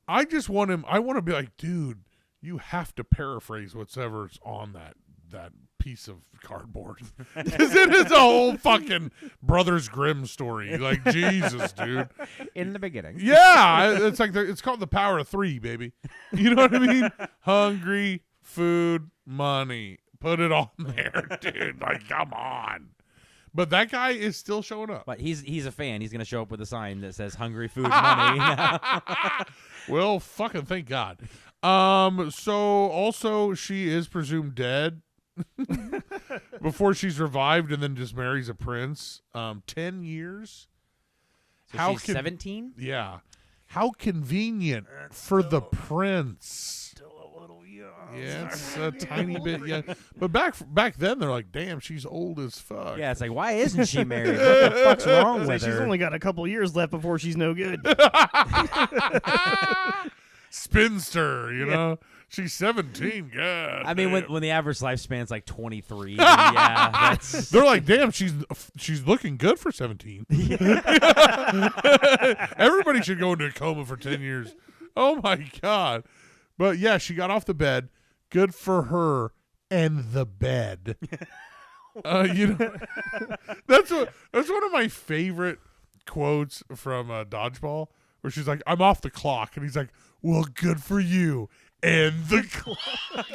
I just want him. I want to be like, dude, you have to paraphrase whatever's on that piece of cardboard. Because it is a whole fucking Brothers Grimm story. Like, Jesus, dude. In the beginning. Yeah, it's like it's called the power of 3, baby. You know what I mean? Hungry, food, money. Put it on there, dude. Like, come on. But that guy is still showing up. But he's a fan. He's going to show up with a sign that says hungry, food, money. Well, fucking thank God. So also she is presumed dead before she's revived and then just marries a prince. 10 years. So she's 17? Yeah. How convenient for the prince. Yeah, it's a tiny bit young. But back then, they're like, damn, she's old as fuck. Yeah, it's like, why isn't she married? What the fuck's wrong with She's her? only got a couple years left before she's no good. Spinster, you know? She's 17. God. I mean, when the average lifespan's like 23, then yeah, that's... They're like, damn, she's looking good for 17. Everybody should go into a coma for 10 years. Oh, my God. But, yeah, she got off the bed. Good for her and the bed. That's one of my favorite quotes from Dodgeball, where she's like, I'm off the clock. And he's like, well, good for you and the clock.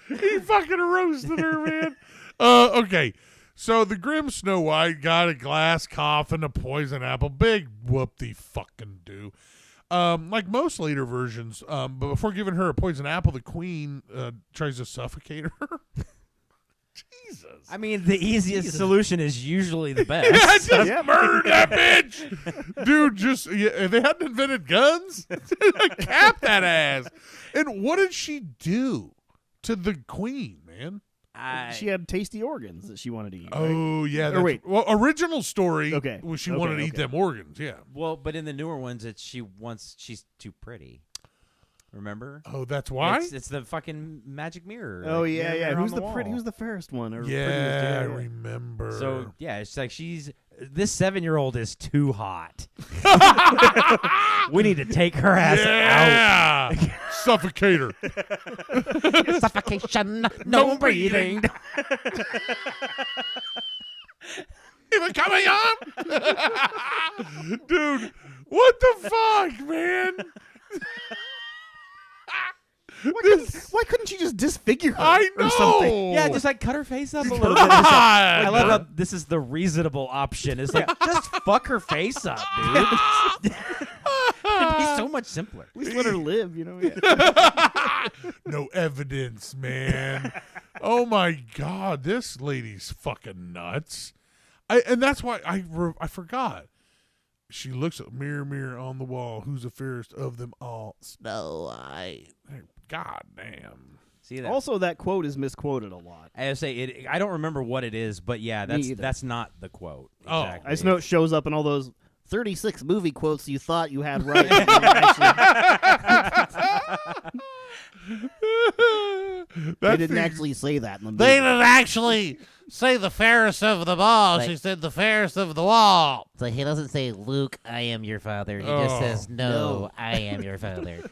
He fucking roasted her, man. Okay. So the grim Snow White got a glass coffin, a poison apple, big whoop-de-fucking-do. Like most later versions, but before giving her a poison apple, the queen tries to suffocate her. Jesus. I mean, the easiest solution is usually the best. Yeah, just murder that bitch. Dude, if they hadn't invented guns, cap that ass. And what did she do to the queen, man? She had tasty organs that she wanted to eat. Right? Oh, yeah. Or wait. Well, original story was she wanted to eat them organs, yeah. Well, but in the newer ones, she's too pretty. Remember? Oh, that's why? It's the fucking magic mirror. Oh, like, yeah. mirror Who's on the wall. pretty? Who's the fairest one? Or Yeah, I prettiest? remember. So, yeah, it's like this 7-year-old is too hot. We need to take her ass out. Suffocate her. Suffocation, no breathing. Even coming on? Dude, what the fuck, man? Why couldn't you just disfigure her? I Or something? know. Yeah, just like cut her face up a little bit. I love how this is the reasonable option. It's like, just fuck her face up, dude. It'd be so much simpler. At least let her live, Yeah. No evidence, man. Oh my God, this lady's fucking nuts. And that's why I forgot. She looks at mirror, mirror on the wall. Who's the fairest of them all? Snow White. God damn. See that? Also, that quote is misquoted a lot. I say I don't remember what it is, but yeah, that's not the quote. Oh. Exactly. I just know it shows up in all those 36 movie quotes you thought you had right. They didn't actually say that in the movie. They didn't actually say the fairest of them all. She said the fairest of the wall. So he doesn't say, Luke, I am your father. He Oh. just says, no, I am your father.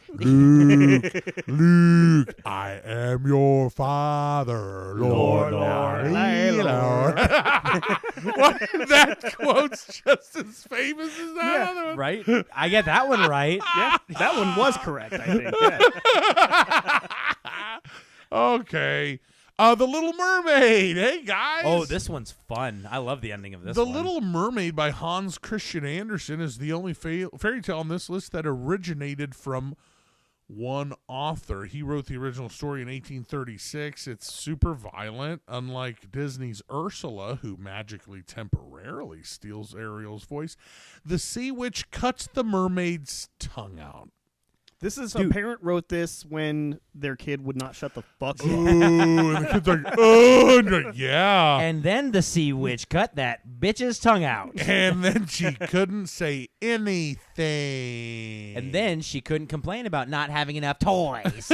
Luke, I am your father, Lord. What? That quote's just as famous as that other one. Right? I get that one right. Yeah, that one was correct, I think. Yeah. Okay. The Little Mermaid. Hey, guys. Oh, this one's fun. I love the ending of this The one. Little Mermaid by Hans Christian Andersen is the only fairy tale on this list that originated from one author. He wrote the original story in 1836. It's super violent, unlike Disney's Ursula, who magically temporarily steals Ariel's voice. The sea witch cuts the mermaid's tongue out. This is a parent wrote this when their kid would not shut the fuck up. Ooh, and the kid's like, oh, and you're like, yeah. And then the sea witch cut that bitch's tongue out. And then she couldn't say anything. And then she couldn't complain about not having enough toys.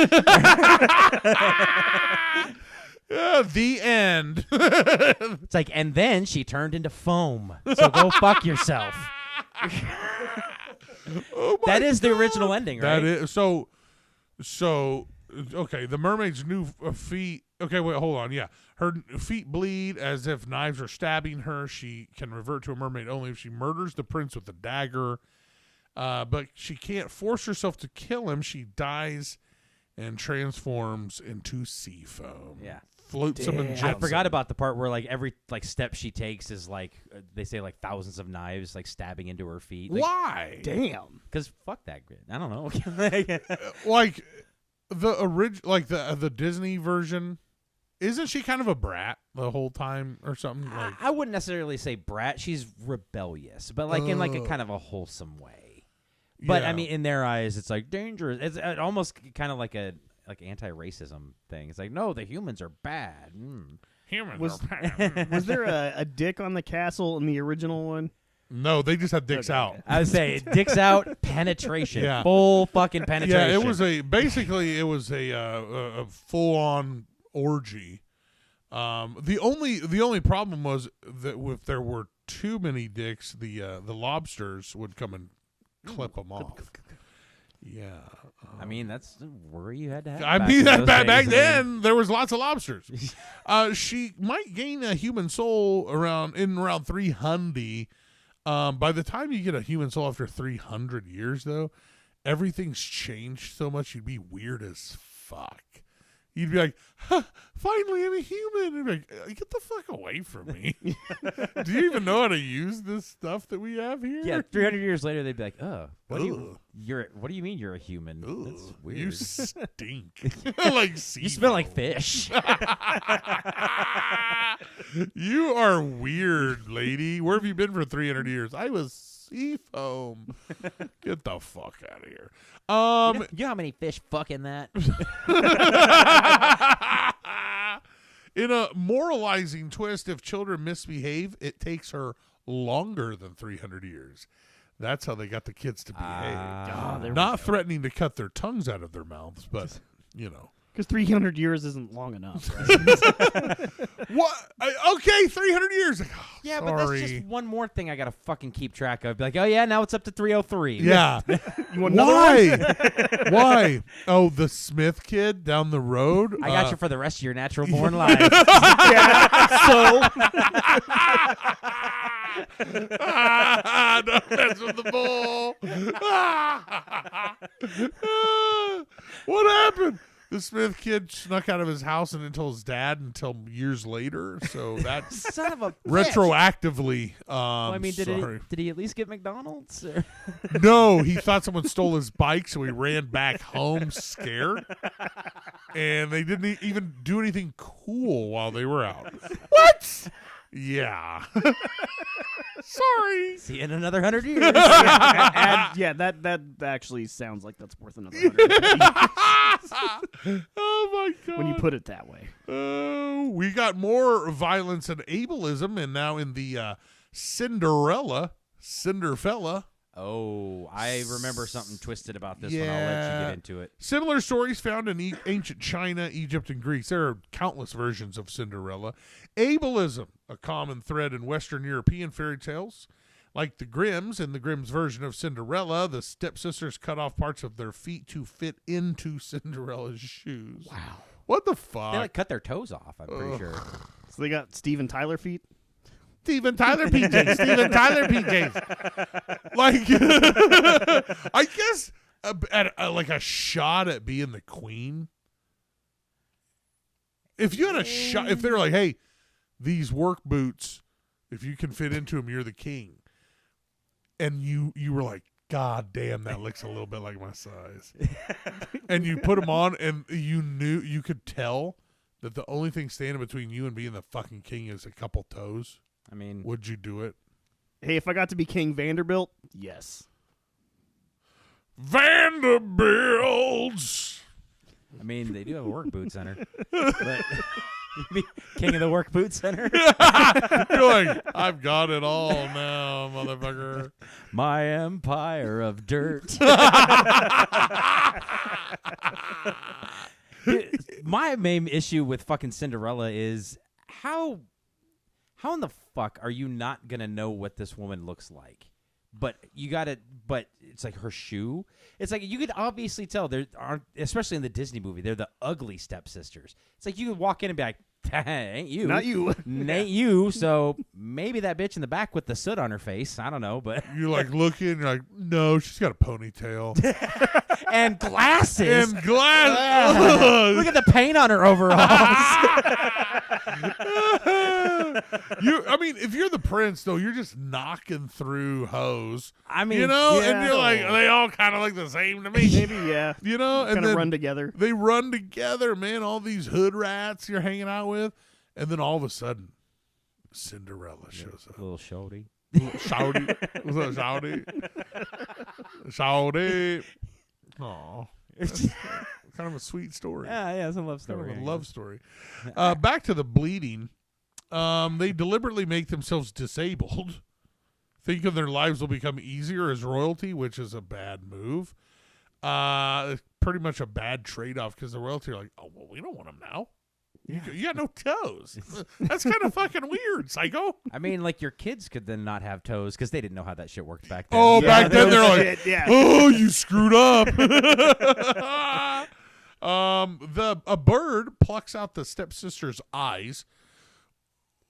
The end. It's like, and then she turned into foam. So go fuck yourself. Oh That is the original ending, right? That is so. Okay, the mermaid's new feet. Okay, wait, hold on. Yeah, her feet bleed as if knives are stabbing her. She can revert to a mermaid only if she murders the prince with a dagger. But she can't force herself to kill him. She dies and transforms into sea foam. Yeah. Floats him in I jets. forgot about the part where like every like step she takes is like they say like thousands of knives like stabbing into her feet. Like, Why? Damn. Because fuck that grid. I don't know. Like the like the Disney version, isn't she kind of a brat the whole time or something? Like, I wouldn't necessarily say brat. She's rebellious, but like in like a kind of a wholesome way. But yeah. I mean, in their eyes, it's like dangerous. It's almost kind of like a anti-racism thing. It's like, no, the humans are bad. humans Was- are bad. Was there a dick on the castle in the original one? No, they just had dicks Okay. out. I would say dicks out, penetration, Yeah. full fucking penetration. Yeah, it was a full on orgy. The only problem was that if there were too many dicks, the lobsters would come and clip them off. Yeah, I mean, that's the worry you had to have. I back mean in that those back days. I mean, then there was lots of lobsters. She might gain a human soul around 300. By the time you get a human soul after 300 years, though, everything's changed so much. You'd be weird as fuck. You'd be like, huh, finally I'm a human. And you'd be like, get the fuck away from me. Do you even know how to use this stuff that we have here? Yeah, 300 years later, they'd be like, "Oh, what do Ugh. you mean you're a human? That's Ugh, weird. you stink. Like sea You smell like foam. fish." You are weird, lady. Where have you been for 300 years? I was sea foam. Get the fuck out of here. You know how many fish fuck in that? In a moralizing twist, if children misbehave, it takes her longer than 300 years. That's how they got the kids to behave. there we Not threatening to cut their tongues out of their mouths, but, you know. Because 300 years isn't long enough, right? What? Okay, 300 years. Like, oh, Yeah, sorry. but that's just one more thing I gotta fucking keep track of. Be like, oh yeah, now it's up to 303. Yeah. You want another one? Why? Why? Oh, the Smith kid down the road? I got you for the rest of your natural born life. So Don't mess with the bull. What happened? The Smith kid snuck out of his house and didn't tell his dad until years later. So that's Son of a bitch. retroactively. Well, I mean, sorry. did he at least get McDonald's? Or- No, he thought someone stole his bike, so he ran back home scared. And they didn't even do anything cool while they were out. What? Yeah. Sorry. See you in another 100 years. yeah, that actually sounds like that's worth another 100 Oh my god. when you put it that way. We got more violence and ableism, and now in the Cinderella. Oh, I remember something twisted about this one. I'll let you get into it. Similar stories found in ancient China, Egypt, and Greece. There are countless versions of Cinderella. Ableism, a common thread in Western European fairy tales. Like the Grimms, in the Grimms version of Cinderella, the stepsisters cut off parts of their feet to fit into Cinderella's shoes. Wow. What the fuck? They like cut their toes off, I'm pretty sure. So they got Steven Tyler feet. Steven Tyler PJs. Steven Tyler PJs. Like, I guess like a shot at being the queen. If you had a shot, if they're like, hey, these work boots, if you can fit into them, you're the king. And you were like, God damn, that looks a little bit like my size. And you put them on, and you could tell that the only thing standing between you and being the fucking king is a couple toes. I mean, Would you do it? Hey, if I got to be King Vanderbilt, yes. Vanderbilts. I mean, they do have a work boot center. But you'd be king of the work boot center. You're like, I've got it all now, motherfucker. My empire of dirt. My main issue with fucking Cinderella is how in the fuck are you not gonna know what this woman looks like? But it's like her shoe. It's like you could obviously tell there aren't, especially in the Disney movie, they're the ugly stepsisters. It's like you could walk in and be like, ain't you. Not you. Ain't you. So maybe that bitch in the back with the soot on her face. I don't know, but You're like looking, you're like, no, she's got a ponytail. and glasses. And glass. Look at the paint on her overalls. I mean, if you're the prince, though, you're just knocking through hoes. I mean, You know, yeah. and you're like, they all kind of look the same to me. Maybe, yeah. You know, and Kind of then run together. they run together, man. All these hood rats you're hanging out with, and then all of a sudden, Cinderella shows up. little shorty. Shouty, what's up, Shouty? Shouty. Aw, kind of a sweet story. Yeah, it's a love Kind story. of a love story. Back to the bleeding. They deliberately make themselves disabled. Think of their lives will become easier as royalty, which is a bad move. It's pretty much a bad trade-off because the royalty are like, oh, well, we don't want them now. You got no toes. That's kind of fucking weird, psycho. I mean, like your kids could then not have toes because they didn't know how that shit worked back then. Oh, back then they're like, Shit, yeah. oh, you screwed up. A bird plucks out the stepsister's eyes,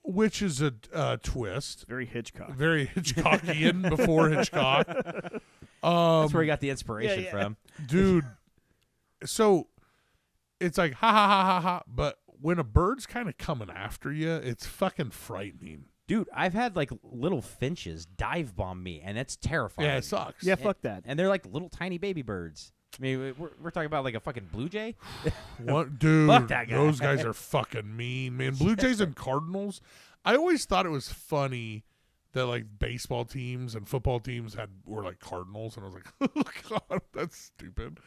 which is a twist. Very Hitchcock. Very Hitchcockian before Hitchcock. That's where he got the inspiration yeah. from. Dude, so it's like ha ha ha ha ha, but when a bird's kind of coming after you, it's fucking frightening. Dude, I've had like little finches dive bomb me, and it's terrifying. Yeah, it sucks. Yeah, fuck that. And they're like little tiny baby birds. I mean, we're talking about like a fucking blue jay. What, dude? Fuck that guy. Those guys are fucking mean, man. Blue Jays and Cardinals. I always thought it was funny that like baseball teams and football teams were like Cardinals, and I was like, oh god, that's stupid.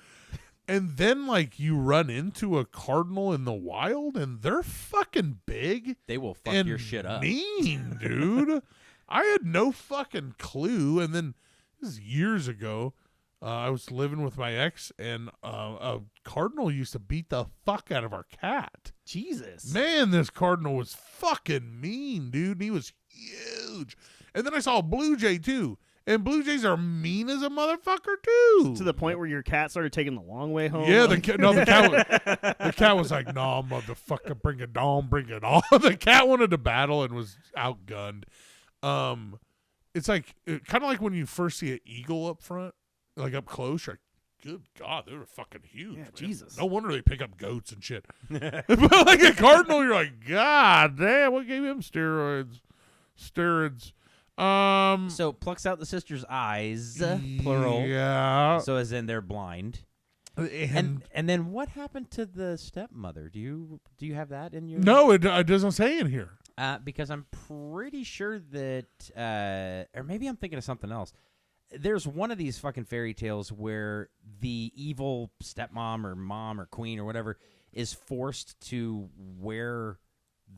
And then like you run into a cardinal in the wild, and they're fucking big. They will fuck and your shit up. Mean, dude. I had no fucking clue. And then this is years ago. I was living with my ex, and a cardinal used to beat the fuck out of our cat. Jesus. Man, this cardinal was fucking mean, dude. And he was huge. And then I saw a blue jay too. And blue jays are mean as a motherfucker too. To the point where your cat started taking the long way home. Yeah, Like- the cat was like, "Nah, motherfucker, bring it on, bring it on." The cat wanted to battle and was outgunned. It's like kind of like when you first see an eagle up front, like up close. You're like, good God, they were fucking huge. Yeah, man. Jesus. No wonder they pick up goats and shit. But like a cardinal, you're like, God damn, what gave him steroids? So plucks out the sister's eyes, plural. Yeah. So as in they're blind. And then what happened to the stepmother? Do you have that in your? no, it doesn't say in here. Because I'm pretty sure that, or maybe I'm thinking of something else. There's one of these fucking fairy tales where the evil stepmom or mom or queen or whatever is forced to wear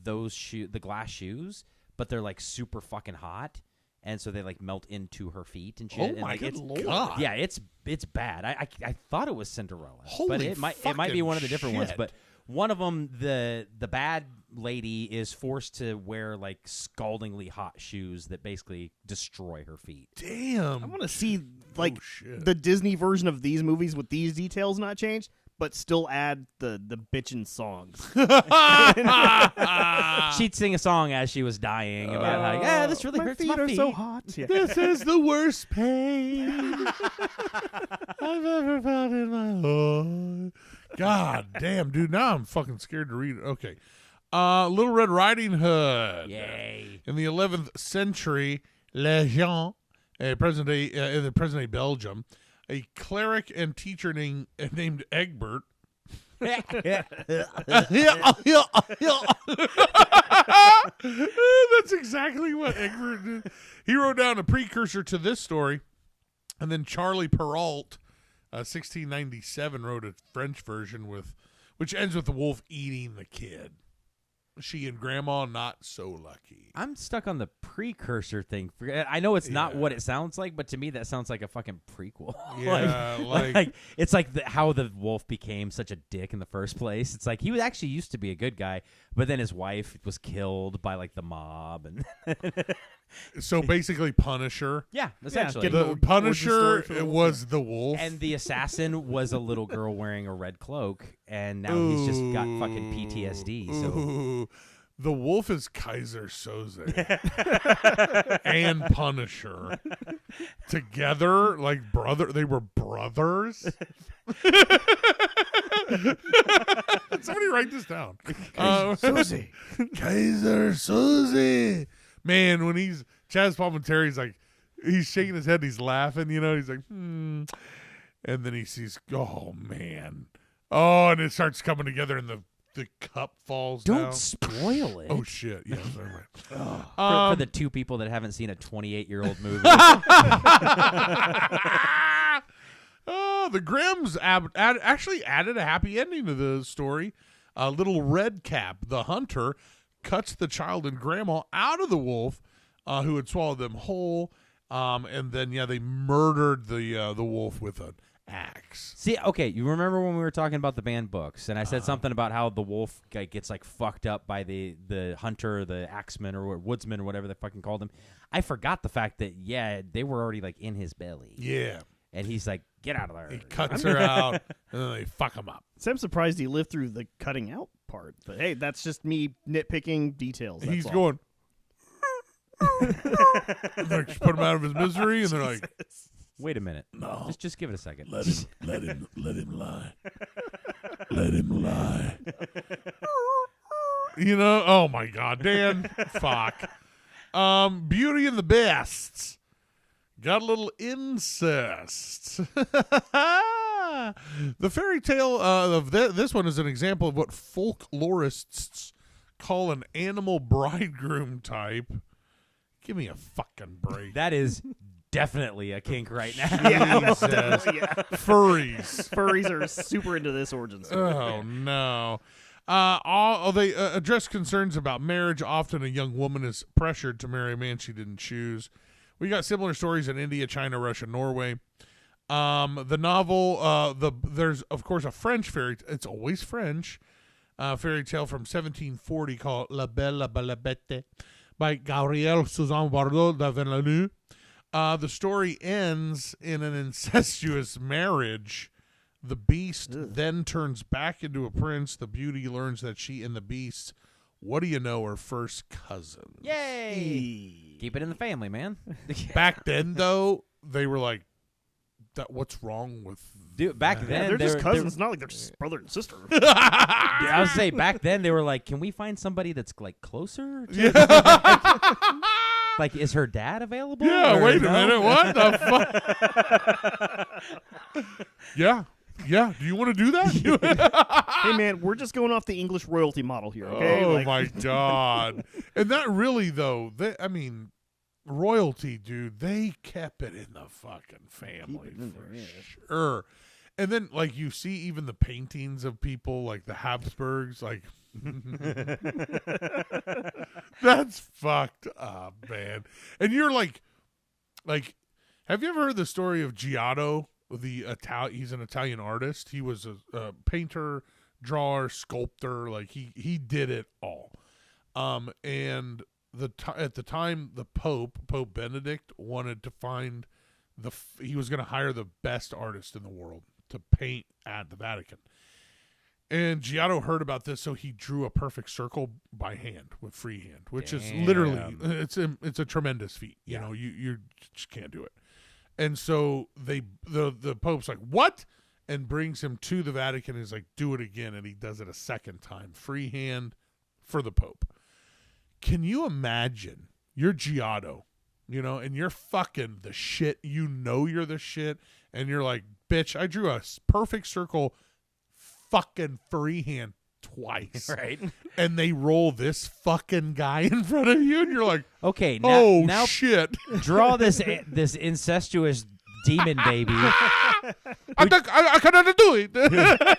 those the glass shoes, but they're like super fucking hot, and so they like melt into her feet and shit. Oh and, my like, good it's, Lord. Yeah, it's bad. I thought it was Cinderella, but Holy it might be fucking one of the different ones. shit. But one of them, the bad lady is forced to wear like scaldingly hot shoes that basically destroy her feet. Damn. I want to see like shit. the Disney version of these movies with these details not changed, but still add the bitchin' songs. She'd sing a song as she was dying about how, yeah, this really my hurts feet my are feet. so hot. Yeah. This is the worst pain I've ever felt in my life. God damn, dude. Now I'm fucking scared to read it. Okay. Little Red Riding Hood. Yay. In the 11th century, legend, in the present day Belgium, a cleric and teacher named Egbert. That's exactly what Egbert did. He wrote down a precursor to this story, and then Charlie Perrault, 1697, wrote a French version which ends with the wolf eating the kid. She and Grandma not so lucky. I'm stuck on the precursor thing. I know it's not what it sounds like, but to me that sounds like a fucking prequel. Yeah, like it's like how the wolf became such a dick in the first place. It's like he was actually used to be a good guy, but then his wife was killed by like the mob, and so basically Punisher. yeah, essentially. The Punisher was the wolf, And the assassin was a little girl wearing a red cloak, and now he's just got fucking PTSD. So Ooh. The wolf is Kaiser Soze and Punisher together, like brother. They were brothers. Somebody write this down. Susie. Kaiser Soze. Man, when Chaz Palminteri's like, he's shaking his head, he's laughing, he's like, and then he sees, oh man, and it starts coming together, and the cup falls down. don't spoil it. Oh shit! Yeah, sorry. For the two people that haven't seen a 28-year-old movie. The Grimms actually added a happy ending to the story. Little Redcap, the hunter, cuts the child and grandma out of the wolf, who had swallowed them whole, and then they murdered the wolf with an axe. See, okay, you remember when we were talking about the banned books, and I said something about how the wolf gets like fucked up by the hunter, the axeman, or woodsman, or whatever they fucking called him. I forgot the fact that they were already like in his belly. Yeah. And he's like, get out of there. He cuts her out, and then they fuck him up. So I'm surprised he lived through the cutting out part. But hey, that's just me nitpicking details. He's all. going. Like, put him out of his misery, and they're like, Wait a minute. No. Just give it a second. let him lie. Let him lie. Oh my God, Dan. Fuck. Beauty and the Beasts. Got a little incest. The fairy tale of this one is an example of what folklorists call an animal bridegroom type. Give me a fucking break. That is definitely a kink right now. Jesus. Furries. Furries are super into this origin story. Oh, no. They address concerns about marriage. Often a young woman is pressured to marry a man she didn't choose. We got similar stories in India, China, Russia, Norway. The novel, there's, of course, a French fairy. It's always French. Fairy tale from 1740 called La Belle la Bête by Gabrielle Suzanne Bardot de Villeneuve. The story ends in an incestuous marriage. The beast then turns back into a prince. The beauty learns that she and the beast, what do you know, are first cousins. Yay! Keep it in the family, man. Back then, though, they were like, what's wrong with... Dude, back that? then, they're just they cousins. It's not like they're just brother and sister. I was say back then they were like, can we find somebody that's like closer? To like, is her dad available? Yeah, or wait a no? minute. What the fuck? Yeah. Do you want to do that? Hey, man, we're just going off the English royalty model here, okay? Oh, my God. And that really, though, royalty, dude, they kept it in the fucking family for sure. And then, like, you see even the paintings of people like the Habsburgs, like, that's fucked up, man. And you're like, have you ever heard the story of Giotto? He's an Italian artist. He was a painter, drawer, sculptor. Like he did it all. And at the time, the Pope Benedict, wanted to find he was going to hire the best artist in the world to paint at the Vatican. And Giotto heard about this, so he drew a perfect circle by hand with freehand, which is literally it's a tremendous feat. You know, you just can't do it. And so the Pope's like, what? And brings him to the Vatican and is like, do it again. And he does it a second time, freehand for the Pope. Can you imagine? You're Giotto. and you're fucking the shit. You know you're the shit, and you're like, bitch, I drew a perfect circle, fucking freehand twice, Right. and they roll this fucking guy in front of you, and you're like, Okay, now shit. draw this incestuous demon baby I cannot do it.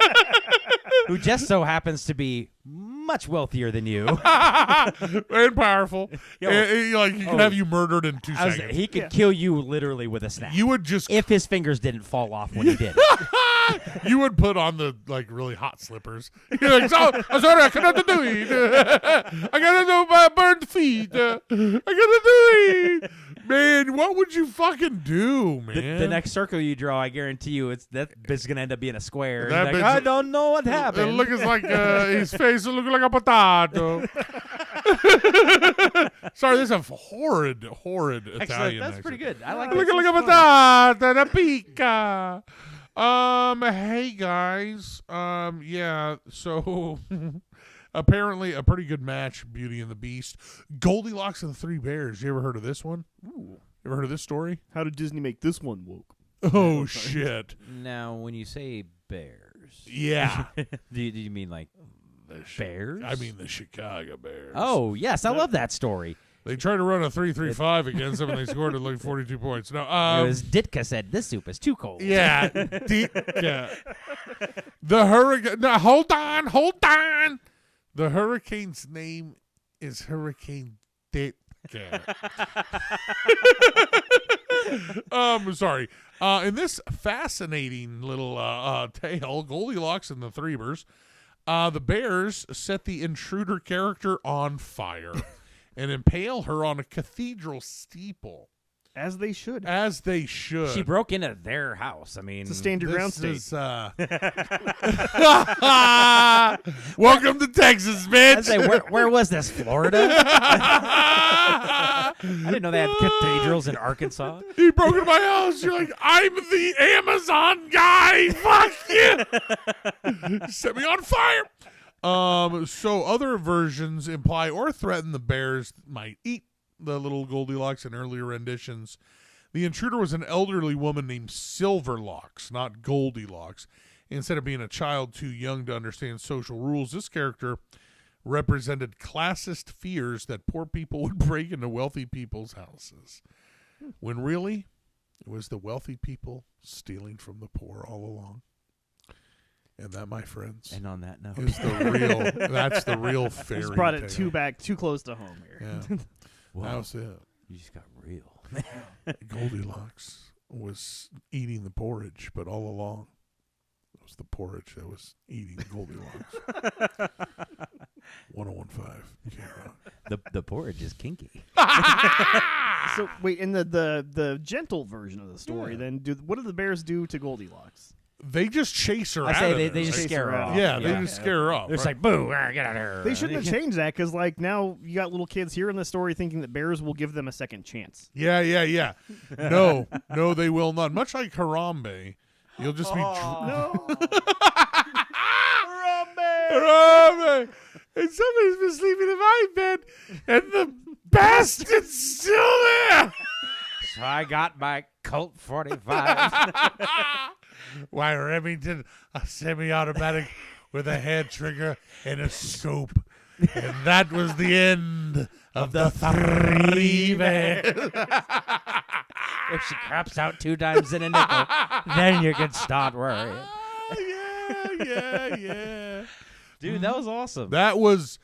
who just so happens to be much wealthier than you. And powerful. Yo. He can have you murdered in 2 seconds. He could kill you literally with a snap. You would just if his fingers didn't fall off when he did it. you would put on the really hot slippers. You're like, I'm sorry, I cannot do it. I gotta do my burned feet. I gotta do it. Man, what would you fucking do, man? The next circle you draw, I guarantee you, that bitch gonna end up being a square. That Like, bitch- I don't know what happened. It looks like his face will look like a potato. Sorry, this is a horrid Excellent. Italian That's accent. pretty good. I like Look it. like a patata, da pica. Hey guys. Yeah. So apparently a pretty good match, Beauty and the Beast. Goldilocks and the Three Bears. You ever heard of this one? Ooh. Ever heard of this story? How did Disney make this one woke? Oh shit. Now, when you say bears, Yeah. do you mean like bears? I mean the Chicago Bears. Oh yes, I love that story. They tried to run a 3-3-5 against them, and they scored like 42 points. No, It was Ditka said this soup is too cold. yeah, yeah. The hurricane. No, hold on. The hurricane's name is Hurricane Ditka. Sorry. In this fascinating little tale, Goldilocks and the Three Bears, the bears set the intruder character on fire and impale her on a cathedral steeple. As they should. As they should. She broke into their house. I mean, It's a stand your ground state. Is, welcome to Texas, bitch. I say, where was this? Florida? I didn't know they had cathedrals in Arkansas. He broke into my house. You're like, I'm the Amazon guy. Fuck you. Set me on fire. So other versions imply or threaten the bears might eat the little Goldilocks in earlier renditions. The intruder was an elderly woman named Silverlocks, not Goldilocks. Instead of being a child too young to understand social rules, this character represented classist fears that poor people would break into wealthy people's houses. When really, it was the wealthy people stealing from the poor all along. And that, my friends, And on that note, is the real. That's the real fairy Just brought it tale. too close to home here. Yeah, wow, that was it. you just got real. Goldilocks was eating the porridge, but all along, it was the porridge that was eating Goldilocks. 1015. The porridge is kinky. So wait, in the gentle version of the story, then what do the bears do to Goldilocks? They just chase her I out say of they there, just right? scare her off. Yeah, they just scare her off. It's right? like, boo, get out of here. They shouldn't have changed that because now you got little kids here in the story thinking that bears will give them a second chance. Yeah. No, they will not. Much like Harambe, you'll just be. No. Harambe! And somebody's been sleeping in my bed, and the bastard's still there. So I got my Colt 45. Why, Remington, a semi-automatic with a head trigger and a scope. And that was the end of the Three Bears. If she craps out 2 times in a nickel, then you can start worrying. Yeah. Dude, that was awesome. That was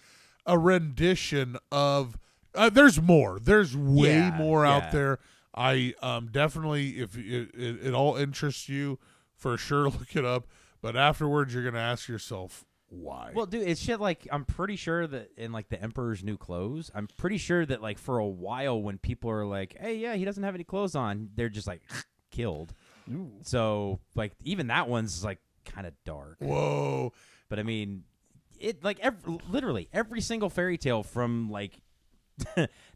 a rendition of. There's more. There's way more out there. I definitely, if it all interests you, for sure, look it up. But afterwards, you're gonna ask yourself why. Well, dude, it's shit like I'm pretty sure that in like the Emperor's New Clothes, I'm pretty sure that like for a while when people are like, "Hey, yeah, he doesn't have any clothes on," they're just like killed. Ooh. So like even that one's like kind of dark. Whoa. But I mean, it like literally every single fairy tale from like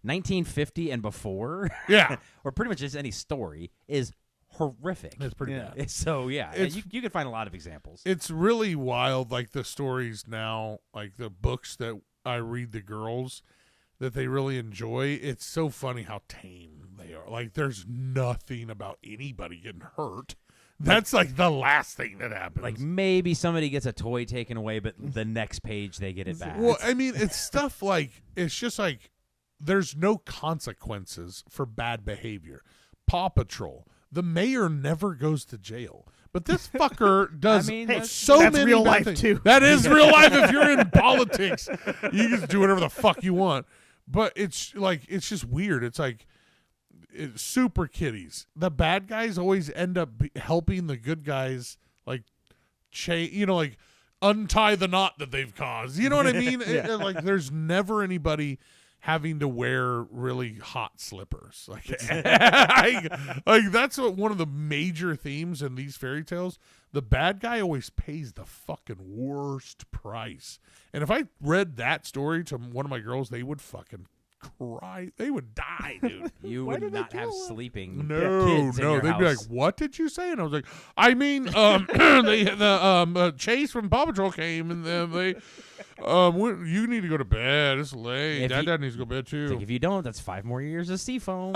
1950 and before, Yeah. or pretty much just any story is horrific. It's pretty Yeah. bad. So yeah, It's- you can find a lot of examples. It's really wild, like the stories now, like the books that I read the girls, that they really enjoy. It's so funny how tame they are. Like, there's nothing about anybody getting hurt. That's like the last thing that happens. Like maybe somebody gets a toy taken away, but the next page they get it back. Well, I mean, it's stuff like, it's just like there's no consequences for bad behavior. Paw Patrol, the mayor never goes to jail. But this fucker does so that's many real bad life things. too. That is real life. If you're in politics, you can do whatever the fuck you want. But it's like, it's just weird. It's like super kitties. The bad guys always end up helping the good guys, like, like untie the knot that they've caused. You know what I mean? Like, there's never anybody having to wear really hot slippers. Like, like that's one of the major themes in these fairy tales. The bad guy always pays the fucking worst price. And if I read that story to one of my girls, they would fucking cry. They would die, dude. You Why would did they not have kill him? sleeping No, kids in your they'd be like, house. "What did you say?" And I was like, "I mean, the Chase from Paw Patrol came, and they, you need to go to bed. It's late. Dad needs to go to bed It's too." like, if you don't, that's 5 more years of Seafoam.